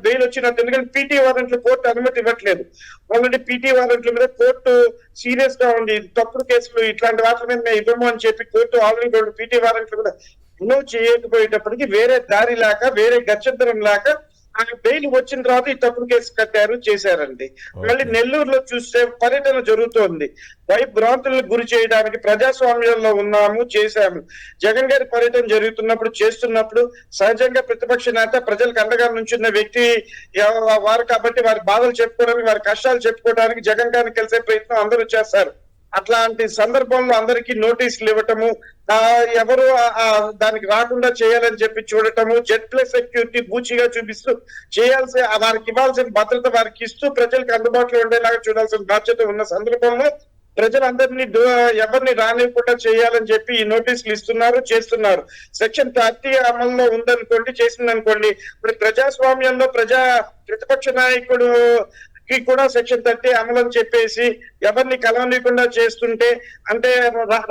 బెయిల్ వచ్చినట్టు. ఎందుకంటే పీటీ వారెంట్లు కోర్టు అనుమతి ఇవ్వట్లేదు. ఆల్రెడీ పీటీ వారెంట్ల మీద కోర్టు సీరియస్ గా ఉంది, తప్పుడు కేసులు ఇట్లాంటి వాటి మీద మేము ఇవ్వము అని చెప్పి కోర్టు ఆల్రెడీ పీటీ వారెంట్లు కూడా ఎన్నో చేయకపోయేటప్పటికి వేరే దారి లేక, వేరే గత్యంతరం లేక ఆ బెయిల్ వచ్చిన తర్వాత ఈ తప్పుడు కేసు కట్టారు, చేశారండి. మళ్ళీ నెల్లూరులో చూస్తే పర్యటన జరుగుతోంది. భయభ్రాంతులకు గురి చేయడానికి ప్రజాస్వామ్యంలో ఉన్నాము, చేశాము. జగన్ గారి పర్యటన జరుగుతున్నప్పుడు, చేస్తున్నప్పుడు సహజంగా ప్రతిపక్ష నేత ప్రజలకు అండగా నుంచున్న వ్యక్తి వారు కాబట్టి వారి బాధలు చెప్పుకోవడానికి, వారి కష్టాలు చెప్పుకోవడానికి జగన్ గారిని కలిసే ప్రయత్నం అందరూ చేస్తారు. అట్లాంటి సందర్భంలో అందరికీ నోటీసులు ఇవ్వటము, ఎవరు దానికి రాకుండా చేయాలని చెప్పి చూడటము, Z+ సెక్యూరిటీ బూచిగా చూపిస్తూ చేయాల్సిన వారికి ఇవ్వాల్సిన భద్రత వారికి ఇస్తూ ప్రజలకు అందుబాటులో ఉండేలాగా చూడాల్సిన బాధ్యత ఉన్న సందర్భంలో ప్రజలందరినీ ఎవరిని రానివ్వకుండా చేయాలని చెప్పి ఈ నోటీసులు ఇస్తున్నారు, చేస్తున్నారు. సెక్షన్ 30 అమల్లో ఉందనుకోండి, చేసిందనుకోండి, ఇప్పుడు ప్రజాస్వామ్యంలో ప్రతిపక్ష నాయకుడు కూడా సెక్షన్ 30 అమలని చెప్పేసి ఎవరిని కలవనీయకుండా చేస్తుంటే, అంటే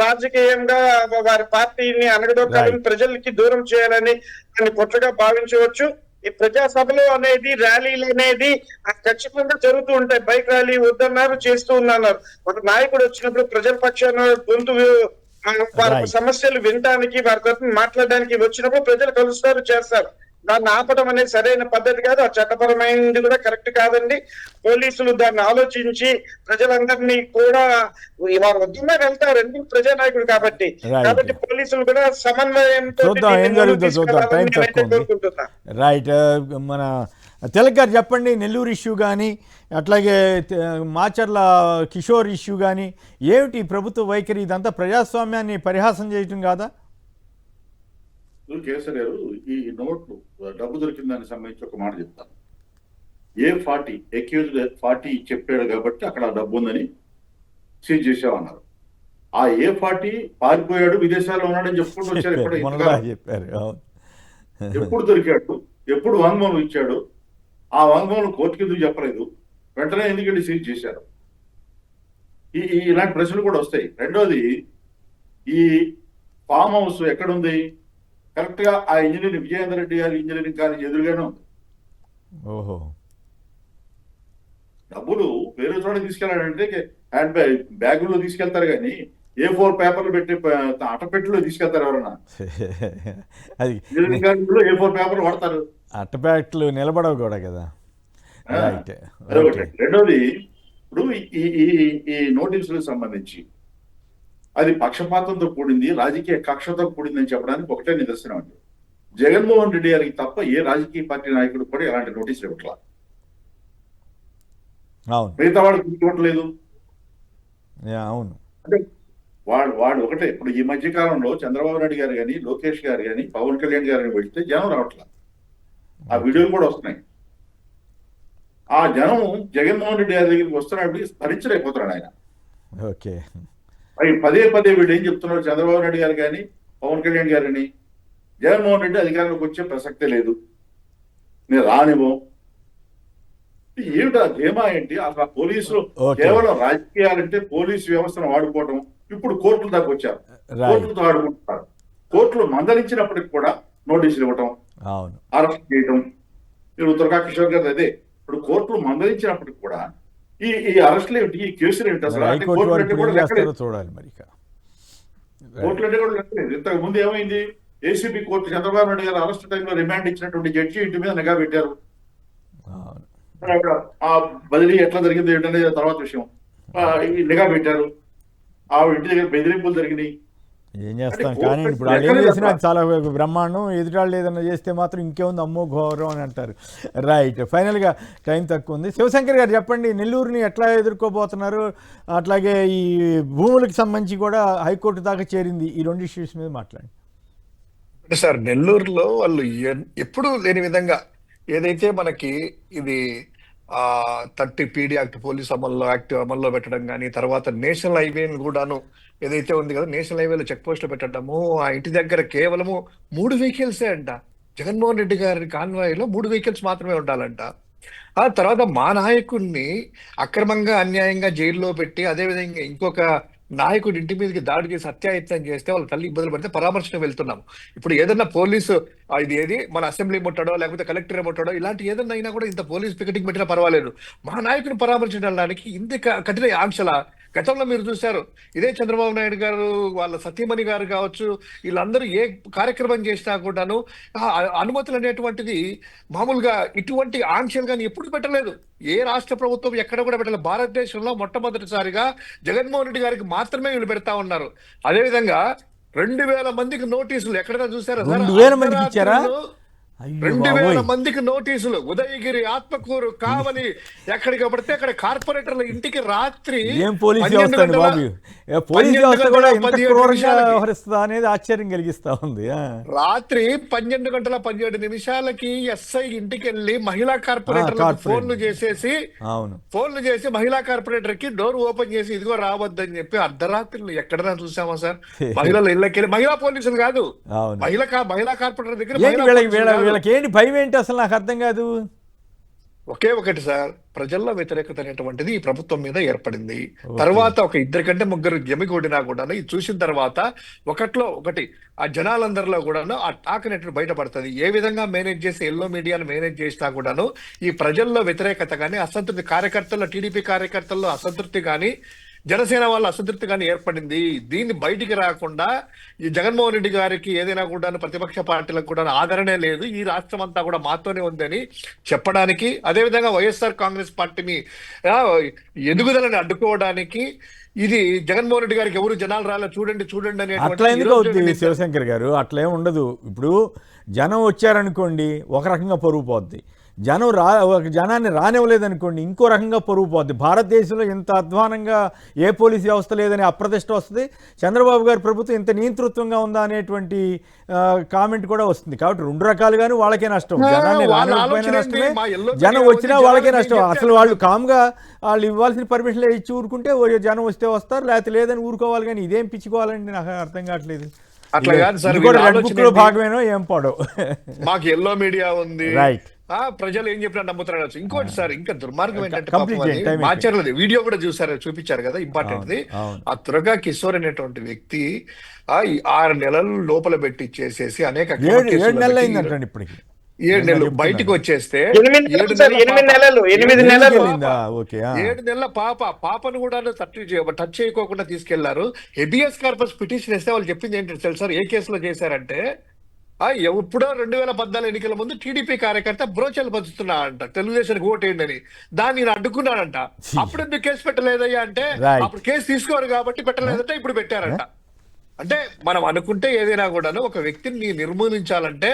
రాజకీయంగా వారి పార్టీని అనగదొక్కాలని, ప్రజలకి దూరం చేయాలని దాన్ని కుట్రగా భావించవచ్చు. ఈ ప్రజాసభలో అనేది, ర్యాలీలు అనేది ఖచ్చితంగా జరుగుతూ ఉంటాయి. బైక్ ర్యాలీ వద్దన్నారు, చేస్తూ ఉన్నారు. ఒక నాయకుడు వచ్చినప్పుడు ప్రజల పక్షాన గొంతు వారి సమస్యలు వినడానికి, వారి తరఫున మాట్లాడడానికి వచ్చినప్పుడు ప్రజలు కలుస్తారు, చేస్తారు. దాన్ని ఆపడం అనేది సరైన పద్ధతి కాదు. ఆ చట్టపరమైనది కూడా కరెక్ట్ కాదండి. పోలీసులు దాన్ని ఆలోచించి ప్రజలందరినీ కూడా వారు వద్దున్నా వెళ్తారండి, ప్రజానాయకుడు కాబట్టి. కాబట్టి పోలీసులు కూడా సమన్వయంతో కోరుకుంటున్నా. రైట్. మన తిలక్ గారు చెప్పండి, నెల్లూరు ఇష్యూ కానీ అట్లాగే మాచర్ల కిషోర్ ఇష్యూ కానీ ఏమిటి ప్రభుత్వ వైఖరి? ఇదంతా ప్రజాస్వామ్యాన్ని పరిహాసం చేయటం కాదా? కేసరి గారు, ఈ నోట్లు డబ్బు దొరికిన దానికి సంబంధించి ఒక మాట చెప్తాను. A40 అక్యూజ్డ్ 40 చెప్పాడు కాబట్టి అక్కడ డబ్బు ఉందని సీజ్ చేసామన్నారు. ఆ A40 పారిపోయాడు, విదేశాల్లో ఉన్నాడని చెప్పుకుంటూ వచ్చారు. ఎప్పుడు దొరికాడు, ఎప్పుడు వాంగ్మూలం ఇచ్చాడు, ఆ వాంగ్మూలం కోర్టుకి ఎందుకు చెప్పలేదు, వెంటనే ఎందుకంటే సీజ్ చేశారు? ఇలాంటి ప్రశ్నలు కూడా వస్తాయి. రెండోది, ఈ ఫామ్ హౌస్ ఎక్కడుంది? కరెక్ట్ గా ఆ ఇంజనీరింగ్ విజయేంద్ర రెడ్డి గారి ఇంజనీరింగ్ కాలేజ్ ఎదురుగానే ఉంది. ఓహో. డబ్బులు వేరే చోట తీసుకెళ్లాడంటే హ్యాండ్ బ్యాగుల్లో తీసుకెళ్తారు, కానీ A4 పేపర్లు పెట్టి అట్టపెట్టులో తీసుకెళ్తారు ఎవరన్నా? ఇంజనీరింగ్ కాలేజీలో A4 పేపర్లు వాడతారు, అట్టపెట్లు నిలబడవు కూడా కదా. రెండోది, ఇప్పుడు ఈ నోటీసులకు సంబంధించి అది పక్షపాతంతో కూడింది, రాజకీయ కక్షతో కూడింది అని చెప్పడానికి ఒకటే నిదర్శనం అండి. జగన్మోహన్ రెడ్డి గారికి తప్ప ఏ రాజకీయ పార్టీ నాయకుడు కూడా ఎలాంటి నోటీసులు ఇవ్వట్లా. మిగతా వాడు ఇవ్వట్లేదు. అవును, అంటే వాడు ఒకటే. ఇప్పుడు ఈ మధ్య కాలంలో చంద్రబాబు నాయుడు గారు కానీ, లోకేష్ గారు కానీ, పవన్ కళ్యాణ్ గారిని వెళ్తే జనం రావట్లా. ఆ వీడియోలు కూడా వస్తున్నాయి. ఆ జనం జగన్మోహన్ రెడ్డి గారి దగ్గరికి వస్తున్నప్పుడు భరించలేకపోతున్నాడు ఆయన. ఓకే. పదే వీళ్ళు ఏం చెప్తున్నారు, చంద్రబాబు నాయుడు గారు కానీ, పవన్ కళ్యాణ్ గారిని, జగన్మోహన్ రెడ్డి అధికారంలోకి వచ్చే ప్రసక్తే లేదు, నేను రానివ్వం. ఏమిటా ధీమా ఏంటి? అసలు పోలీసులు కేవలం రాజకీయాలంటే పోలీసు వ్యవస్థను వాడుకోవడం. ఇప్పుడు కోర్టుల దాకా వచ్చారు, కోర్టులతో ఆడుకుంటున్నారు. కోర్టులు మందలించినప్పటికి కూడా నోటీసులు ఇవ్వటం, అరెస్ట్ చేయటం. మీరు దుర్గా కిషోర్ గారు అదే. ఇప్పుడు కోర్టులు మందలించినప్పటికి కూడా ఈ అరెస్టులు ఏమిటి, ఈ కేసులు ఏమిటి? అసలు కోర్టులు అంటే కూడా లెక్కలేదు. ఇంతకు ముందు ఏమైంది? ఏసీబీ కోర్టు చంద్రబాబు నాయుడు గారు అరెస్ట్ టైంలో రిమాండ్ ఇచ్చినటువంటి జడ్జి ఇంటి మీద నిఘా పెట్టారు. ఆ బదిలీ ఎట్లా జరిగింది ఏంటనేది తర్వాత విషయం. ఈ నిఘా పెట్టారు, ఆవిడ ఇంటి దగ్గర బెదిరింపులు జరిగినాయి. ఏం చేస్తాం కానీ ఇప్పుడు వాళ్ళు ఏం చేసినా చాలా బ్రహ్మాండం. ఎదుటాళ్ళు ఏదన్నా చేస్తే మాత్రం ఇంకేముంది, అమ్మో ఘోరం అని అంటారు. రైట్. ఫైనల్గా టైం తక్కువ ఉంది. శివశంకర్ గారు చెప్పండి, నెల్లూరుని ఎట్లా ఎదుర్కోబోతున్నారు? అట్లాగే ఈ భూములకు సంబంధించి కూడా హైకోర్టు దాకా చేరింది. ఈ రెండు ఇష్యూస్ మీద మాట్లాడండి. సార్, నెల్లూరులో వాళ్ళు ఎప్పుడూ లేని విధంగా ఏదైతే మనకి ఇది 30 PD యాక్ట్, పోలీస్ యాక్ట్ అమల్లో పెట్టడం కానీ, తర్వాత నేషనల్ హైవేని కూడాను ఏదైతే ఉంది కదా, నేషనల్ హైవేలో చెక్ పోస్టులు పెట్టడము, ఆ ఇంటి దగ్గర కేవలము 3 వెహికల్సే అంట. జగన్మోహన్ రెడ్డి గారి కాన్వాయ్లో 3 వెహికల్స్ మాత్రమే ఉండాలంట. ఆ తర్వాత మా నాయకుడిని అక్రమంగా అన్యాయంగా జైల్లో పెట్టి, అదేవిధంగా ఇంకొక నాయకుడి ఇంటి మీదకి దాడి చేసి హత్యాయత్నం చేస్తే వాళ్ళ తల్లి ఇబ్బందులు పడితే పరామర్శకు వెళ్తున్నాము. ఇప్పుడు ఏదన్నా పోలీసు ఇది మన అసెంబ్లీ ముట్టడో లేకపోతే కలెక్టర్ ముట్టడో ఇలాంటి ఏదన్నా అయినా కూడా ఇంత పోలీస్ పికెటింగ్ పెట్టినా పర్వాలేదు, మా నాయకుని పరామర్శించడానికి ఇంత కఠిన ఆంక్షల గతంలో మీరు చూశారు, ఇదే చంద్రబాబు నాయుడు గారు వాళ్ళ సతీమణి గారు కావచ్చు, వీళ్ళందరూ ఏ కార్యక్రమం చేసినా కూడాను అనుమతులు అనేటువంటిది మామూలుగా ఇటువంటి ఆంక్షలు కానీ ఎప్పుడు పెట్టలేదు. ఏ రాష్ట్ర ప్రభుత్వం ఎక్కడ కూడా పెట్టలేదు. భారతదేశంలో మొట్టమొదటిసారిగా జగన్మోహన్ రెడ్డి గారికి మాత్రమే వీళ్ళు పెడతా ఉన్నారు. అదేవిధంగా 2000 మందికి నోటీసులు ఎక్కడైనా చూసారా సార్? 2000 మందికి ఇచ్చారా? 2000 మందికి నోటీసులు. ఉదయగిరి, ఆత్మకూరు, కావలి, ఎక్కడికి పడితే అక్కడ కార్పొరేటర్ల ఇంటికి రాత్రి ఏం పోలీస్ 12 వ్యవస్థ అండి బాబు, పోలీస్ వ్యవస్థ కూడా ఇంత 17 క్రూరంగా నిమిషాలకి. వ్యవహరిస్తుందా అనేది ఆశ్చర్యం కలిగిస్తా ఉంది. రాత్రి 12:17 ఎస్ఐ ఇంటికి వెళ్ళి మహిళా కార్పొరేటర్ ఫోన్లు చేసేసి అవును, ఫోన్లు చేసి మహిళా కార్పొరేటర్ కి డోర్ ఓపెన్ చేసి ఇదిగో రావద్దని చెప్పి అర్ధరాత్రులు ఎక్కడైనా చూసామా సార్? మహిళల ఇళ్ళకెళ్ళి, మహిళా పోలీసులు కాదు, అవును. మహిళా కార్పొరేటర్ దగ్గర ఏంటి వీళ్ళకి ఏంటి భయం ఏంటి అసలు నాకు అర్థం కాదు. ఒకే ఒకటి సార్, ప్రజల్లో వ్యతిరేకత అనేటువంటిది ఈ ప్రభుత్వం మీద ఏర్పడింది. తర్వాత ఒక 2 కంటే 3 జమిగూడినా కూడా ఇది చూసిన తర్వాత ఒకటి ఆ జనాలందరిలో కూడాను ఆ టాక్ అనేటువంటి బయటపడుతుంది. ఏ విధంగా మేనేజ్ చేసి ఎల్లో మీడియాను మేనేజ్ చేసినా కూడాను ఈ ప్రజల్లో వ్యతిరేకత కానీ, అసంతృప్తి, కార్యకర్తల్లో, టీడీపీ కార్యకర్తల్లో అసంతృప్తి కానీ, జనసేన వాళ్ళ అసంతృప్తి కానీ ఏర్పడింది. దీన్ని బయటికి రాకుండా ఈ జగన్మోహన్ రెడ్డి గారికి ఏదైనా కూడా ప్రతిపక్ష పార్టీలకు కూడా ఆదరణే లేదు, ఈ రాష్ట్రం అంతా కూడా మాతోనే ఉందని చెప్పడానికి, అదేవిధంగా వైఎస్ఆర్ కాంగ్రెస్ పార్టీని ఎదుగుదలని అడ్డుకోవడానికి, ఇది జగన్మోహన్ రెడ్డి గారికి ఎవరు జనాలు రాలే చూడండి అని అట్లా ఎందుకు అవుతుంది శివశంకర్ గారు? అట్లా ఏమి ఉండదు. ఇప్పుడు జనం వచ్చారనుకోండి ఒక రకంగా పరుగు పోద్ది, జనాన్ని రానివ్వలేదనుకోండి ఇంకో రకంగా పరుగు పోద్ది. భారతదేశంలో ఇంత అధ్వానంగా ఏ పోలీస్ వ్యవస్థ లేదని అప్రతిష్ట వస్తుంది. చంద్రబాబు గారి ప్రభుత్వం ఇంత నియంతృత్వంగా ఉందా అనేటువంటి కామెంట్ కూడా వస్తుంది. కాబట్టి 2 రకాలుగాను వాళ్ళకే నష్టం. జనాన్ని రానివ్వకపోయినా నష్టమే, జనం వచ్చినా వాళ్ళకే నష్టం. అసలు వాళ్ళు కామ్గా వాళ్ళు ఇవ్వాల్సిన పర్మిషన్లు ఇచ్చి ఊరుకుంటే జనం వస్తే వస్తారు, లేకపోతే లేదని ఊరుకోవాలి. కానీ ఇదేం పిచ్చుకోవాలండి, నాకు అర్థం కావట్లేదు. అట్లా కాదు సార్, రెడ్ బుక్ లో భాగమేనో ఏం పాడో. మాకు ఎల్లో మీడియా ఉంది, రైట్, ప్రజలు ఏం చెప్పినా నమ్ముతున్నారు. ఇంకోటి సార్, ఇంకా దుర్మార్గం ఏంటంటే మాచర్లది వీడియో కూడా చూపించారు కదా, ఇంపార్టెంట్ ది. ఆ తురగా కిషోర్ అనేటువంటి వ్యక్తి 6 నెలలు లోపల పెట్టి చేసేసి అనేక 7 నెలలు అయిందంటండి ఇప్పటికి. 7 నెలలు బయటకు వచ్చేస్తే 8 నెలలు 7 నెలల పాపను కూడా టచ్ చేయకోకుండా తీసుకెళ్లారు. హెబియస్ కార్పస్ పిటిషన్ వేస్తే వాళ్ళు చెప్పింది ఏంటంటే తెలుసు సార్, ఏ కేసులో చేశారంటే ఎప్పుడో 2014 ఎన్నికల ముందు టీడీపీ కార్యకర్త బ్రోచర్లు పంచుతున్నాడంట, తెలుగుదేశానికి ఓటేయండి అని. దాన్ని నేను అడ్డుకున్నాడంట. అప్పుడు ఎందుకు కేసు పెట్టలేదయ్యా అంటే అప్పుడు కేసు తీసుకోరు కాబట్టి పెట్టలేదంటే ఇప్పుడు పెట్టారంట. అంటే మనం అనుకుంటే ఏదైనా కూడాను ఒక వ్యక్తిని నిర్మూలించాలంటే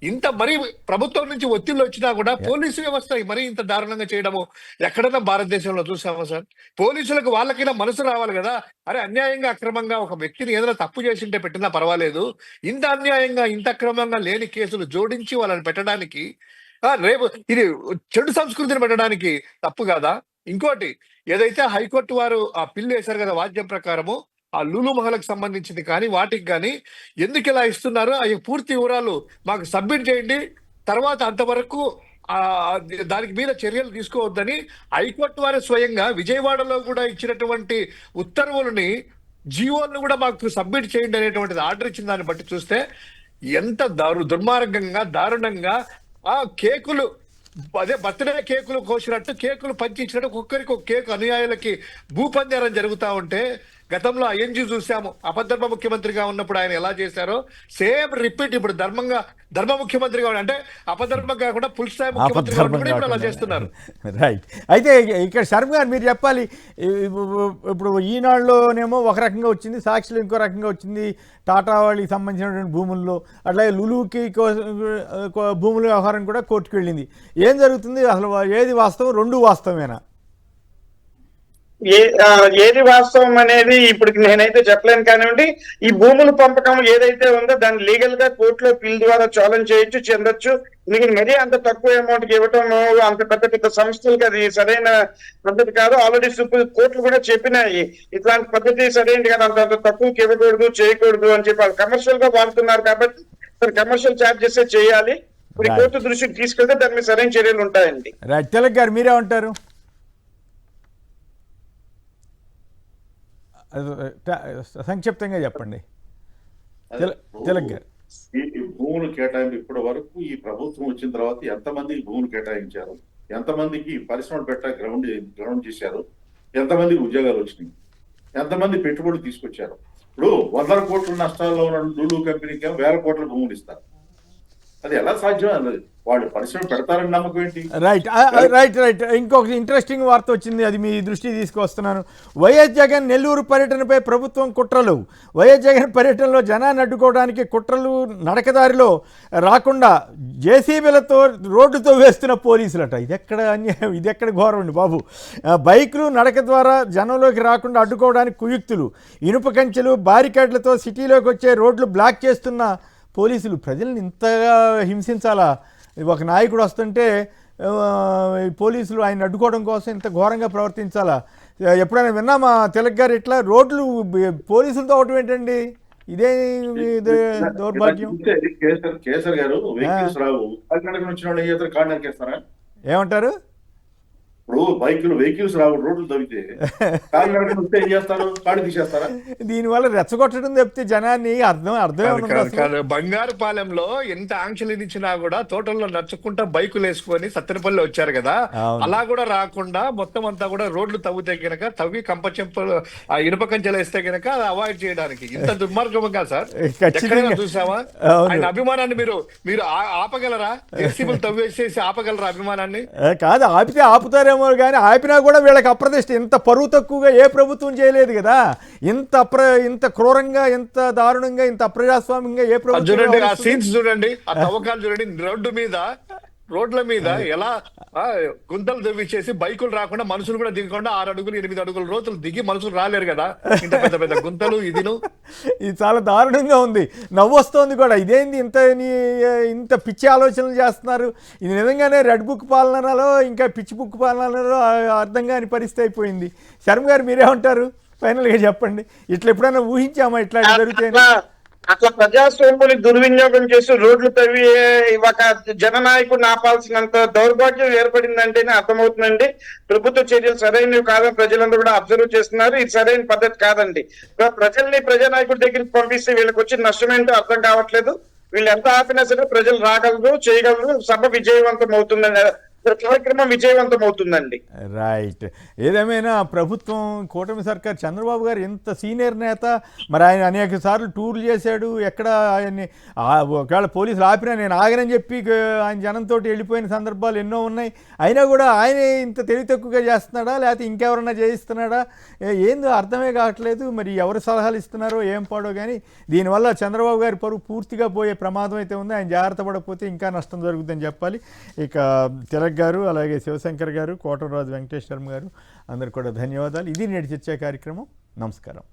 ఇంత మరి ప్రభుత్వం నుంచి ఒత్తిళ్ళు వచ్చినా కూడా పోలీసు వ్యవస్థ మరి ఇంత దారుణంగా చేయడము ఎక్కడైనా భారతదేశంలో చూసామా సార్? పోలీసులకు వాళ్ళకైనా మనసు రావాలి కదా, అరే అన్యాయంగా అక్రమంగా ఒక వ్యక్తిని ఏదైనా తప్పు చేసింటే పెట్టినా పర్వాలేదు, ఇంత అన్యాయంగా ఇంత అక్రమంగా లేని కేసులు జోడించి వాళ్ళని పెట్టడానికి, రేపు ఇది చెడు సంస్కృతిని పెట్టడానికి తప్పు కాదా? ఇంకోటి ఏదైతే హైకోర్టు వారు ఆ పిల్లు వేశారు కదా వాద్యం ప్రకారము, ఆ లూలు మహల్కి సంబంధించింది కానీ వాటికి కానీ ఎందుకు ఇలా ఇస్తున్నారు, అవి పూర్తి వివరాలు మాకు సబ్మిట్ చేయండి, తర్వాత అంతవరకు దానికి మీద చర్యలు తీసుకోవద్దని హైకోర్టు వారు స్వయంగా విజయవాడలో కూడా ఇచ్చినటువంటి ఉత్తర్వులని, జీవోలను కూడా మాకు సబ్మిట్ చేయండి అనేటువంటిది ఆర్డర్ ఇచ్చిన దాన్ని బట్టి చూస్తే ఎంత దుర్మార్గంగా, దారుణంగా కేకులు, అదే బర్త్డే కేకులు కోసినట్టు కేకులు పంచిచ్చినట్టు ఒక్కొక్కరికి ఒక కేకు అనుయాయులకి భూపంజారం జరుగుతూ ఉంటే, గతంలో ఐఎన్జీ చూసాము అపధర్మ ముఖ్యమంత్రిగా ఉన్నప్పుడు ఆయన ఎలా చేశారో సేమ్ రిపీట్ ఇప్పుడు ధర్మ ముఖ్యమంత్రిగా అంటే అపధర్మ కాకుండా ఫుల్ స్థాయి ముఖ్యమంత్రిగా ఇప్పుడు అలా చేస్తున్నారు. రైట్. అయితే ఇక్కడ శర్మ గారు మీరు చెప్పాలి, ఇప్పుడు ఈనాడులోనేమో ఒక రకంగా వచ్చింది, సాక్షిలో ఇంకో రకంగా వచ్చింది, టాటా వాళ్ళకి సంబంధించినటువంటి భూముల్లో, అట్లాగే లులుకి భూముల వ్యవహారం కూడా కోర్టుకు వెళ్ళింది. ఏం జరుగుతుంది అసలు, ఏది వాస్తవం? 2 వాస్తవమేనా? ఏది వాస్తవం అనేది ఇప్పుడు నేనైతే చెప్పలేను. కానివ్వండి, ఈ భూముల పంపకం ఏదైతే ఉందో దాన్ని లీగల్ గా కోర్టులో పిల్ ద్వారా ఛాలెంజ్ చేయొచ్చు, చెందొచ్చు. మీకు మరీ అంత తక్కువ అమౌంట్ కి ఇవ్వటం అంత పెద్ద సంస్థలకు అది సరైన పద్ధతి కాదు. ఆల్రెడీ సుప్రీం కోర్టులు కూడా చెప్పినాయి ఇట్లాంటి పద్ధతి సరైనది కాదు, అంత తక్కువకి ఇవ్వకూడదు, చేయకూడదు అని చెప్పి. వాళ్ళు కమర్షియల్ గా వాడుతున్నారు కాబట్టి కమర్షియల్ ఛార్జెస్ చేయాలి. ఇప్పుడు కోర్టు దృష్టికి తీసుకెళ్తే దాని మీద సరైన చర్యలు ఉంటాయండి. రైట్. తిలక్ గారు మీరే ఉంటారు? సంక్షిప్తంగా చెప్పండి తిలక్ గారు. ఈ భూములు కేటాయింపు ఇప్పటి వరకు ఈ ప్రభుత్వం వచ్చిన తర్వాత ఎంతమందికి భూములు కేటాయించారు, ఎంతమందికి పరిశ్రమలు గ్రౌండ్ చేశారు, ఎంతమందికి ఉద్యోగాలు వచ్చినాయి? ఎంతమంది పెట్టుబడులు తీసుకొచ్చారు. ఇప్పుడు 100 కోట్ల నష్టాల్లో ఉన్న లూలు కంపెనీకి వేల కోట్ల భూములు ఇస్తారు. అది ఎలా సాధ్యం అన్నది వాళ్ళు పరిశ్రమ పెడతారని నమ్మకం ఏంటి? రైట్. ఇంకొక ఇంట్రెస్టింగ్ వార్త వచ్చింది, అది మీ దృష్టికి తీసుకొస్తున్నాను. వైఎస్ జగన్ నెల్లూరు పర్యటనపై ప్రభుత్వం కుట్రలు. వైఎస్ జగన్ పర్యటనలో జనాన్ని అడ్డుకోవడానికి కుట్రలు, నడకదారిలో రాకుండా జేసీబీలతో రోడ్డుతో వేస్తున్న పోలీసులట. ఇదెక్కడ అన్యాయం, ఇదెక్కడ ఘోరం అండి బాబు. బైకులు నడక ద్వారా జనంలోకి రాకుండా అడ్డుకోవడానికి కుయుక్తులు, ఇనుప కంచెలు, బారికేడ్లతో సిటీలోకి వచ్చే రోడ్లు బ్లాక్ చేస్తున్న పోలీసులు. ప్రజల్ని ఇంతగా హింసించాలా? ఒక నాయకుడు వస్తుంటే పోలీసులు ఆయన అడ్డుకోవడం కోసం ఇంత ఘోరంగా ప్రవర్తించాలా? ఎప్పుడైనా విన్నామా తిలక్ గారు ఇట్లా రోడ్లు పోలీసులతో అవటం ఏంటండి? ఇదే దౌర్భాగ్యం. కేసర్ గారు వెహికల్స్ రావు, వచ్చిన వాళ్ళు ఏం కాళ్ళు నరికేస్తారా? ఏమంటారు? ఇప్పుడు వెహికల్స్ రావు, రోడ్లు తవ్వితే కాళ్ళు నరకడం వస్తే ఏం చేస్తారు? కాళ్ళు తీసేస్తారా? దీనివల్ల రెచ్చగొట్టడం తప్పితే జనాన్ని అర్థమే. బంగారుపాలెంలో ఎంత ఆంక్షలు ఇచ్చినా కూడా తోటల్లో నడుచుకుంటా బైకులు వేసుకొని సత్తెనపల్లి వచ్చారు కదా, అలా కూడా రాకుండా మొత్తం అంతా కూడా రోడ్లు తవ్వితే గనక, తవ్వి కంపచెంపలు ఇనుప కంచెలు వేస్తే గనక అది అవాయిడ్ చేయడానికి. ఇంత దుర్మార్గంగా సార్ ఎక్కడైనా చూసావా? ఆయన అభిమానాన్ని మీరు ఆపగలరా? జెసిబుల్ తవ్వేసేసి ఆపగలరా అభిమానాన్ని? కాదు, ఆపితే ఆపుతారేమో కానీ ఆపినా కూడా వీళ్ళకి అప్రతిష్ట. ఇంత పరువు తక్కువగా ఏ ప్రభుత్వం చేయలేదు కదా. ఇంత క్రూరంగా, ఇంత దారుణంగా, ఇంత అప్రజాస్వామ్యంగా ఏ ప్రభుత్వం చూడండి. ఆ సీన్స్ చూడండి, ఆ తవ్వకాలు చూడండి. రోడ్ల మీద ఎలా గుంతలు తవ్విచ్చేసి బైకులు రాకుండా, మనుషులు కూడా దిగకుండా 6 అడుగులు 8 అడుగుల రోజులు దిగి మనుషులు రాలేరు కదా, ఇంత పెద్ద పెద్ద గుంతలు. ఇది చాలా దారుణంగా ఉంది, నవ్వొస్తోంది కూడా. ఇదేంది ఇంత పిచ్చి ఆలోచనలు చేస్తున్నారు? ఇది నిజంగానే రెడ్ బుక్ పాలనలో ఇంకా పిచ్చి బుక్ పాలనలో అర్థం కాని పరిస్థితి అయిపోయింది. శర్మ గారు మీరేమంటారు? ఫైనల్గా చెప్పండి. ఇట్లా ఎప్పుడైనా ఊహించామా ఇట్లాంటి జరుగుతాయని? అట్లా ప్రజాస్వామ్యాన్ని దుర్వినియోగం చేసి రోడ్లు తవ్వి ఒక జననాయకుడిని ఆపాల్సినంత దౌర్భాగ్యం ఏర్పడిందంటేనే అర్థమవుతుందండి. ప్రభుత్వ చర్యలు సరైనవి కాదని ప్రజలందరూ కూడా అబ్జర్వ్ చేస్తున్నారు. ఇది సరైన పద్ధతి కాదండి. ప్రజల్ని ప్రజానాయకుడి దగ్గరికి పంపిస్తే వీళ్ళకి వచ్చిన నష్టం ఏంటో అర్థం కావట్లేదు. వీళ్ళు ఎంత ఆపినా సరే ప్రజలు రాగలరు, చేయగలరు. సభ విజయవంతం అవుతుందని, కార్యక్రమం విజయవంతం అవుతుందండి. రైట్. ఏదేమైనా ప్రభుత్వం, కూటమి సర్కార్, చంద్రబాబు గారు ఎంత సీనియర్ నేత, మరి ఆయన అనేక సార్లు టూర్లు చేశాడు. ఎక్కడ ఆయన్ని ఒకవేళ పోలీసులు ఆపినా నేను ఆగనని చెప్పి ఆయన జనంతో వెళ్ళిపోయిన సందర్భాలు ఎన్నో ఉన్నాయి. అయినా కూడా ఆయనే ఇంత తెలివి తక్కువగా చేస్తున్నాడా, లేకపోతే ఇంకెవరన్నా చేయిస్తున్నాడా? ఏందో అర్థమే కావట్లేదు. మరి ఎవరు సలహాలు ఇస్తున్నారో ఏం పాడో కానీ దీనివల్ల చంద్రబాబు గారి పరువు పూర్తిగా పోయే ప్రమాదం అయితే ఉంది. ఆయన జాగ్రత్త పడకపోతే ఇంకా నష్టం జరుగుతుందని చెప్పాలి. ఇక తిలక్ గారు, అలాగే శివశంకర్ గారు, కోటరాజు వెంకటేష్ శర్మ గారు, అందరు కూడా ధన్యవాదాలు. ఇది నేటి చర్చా కార్యక్రమం. నమస్కారం.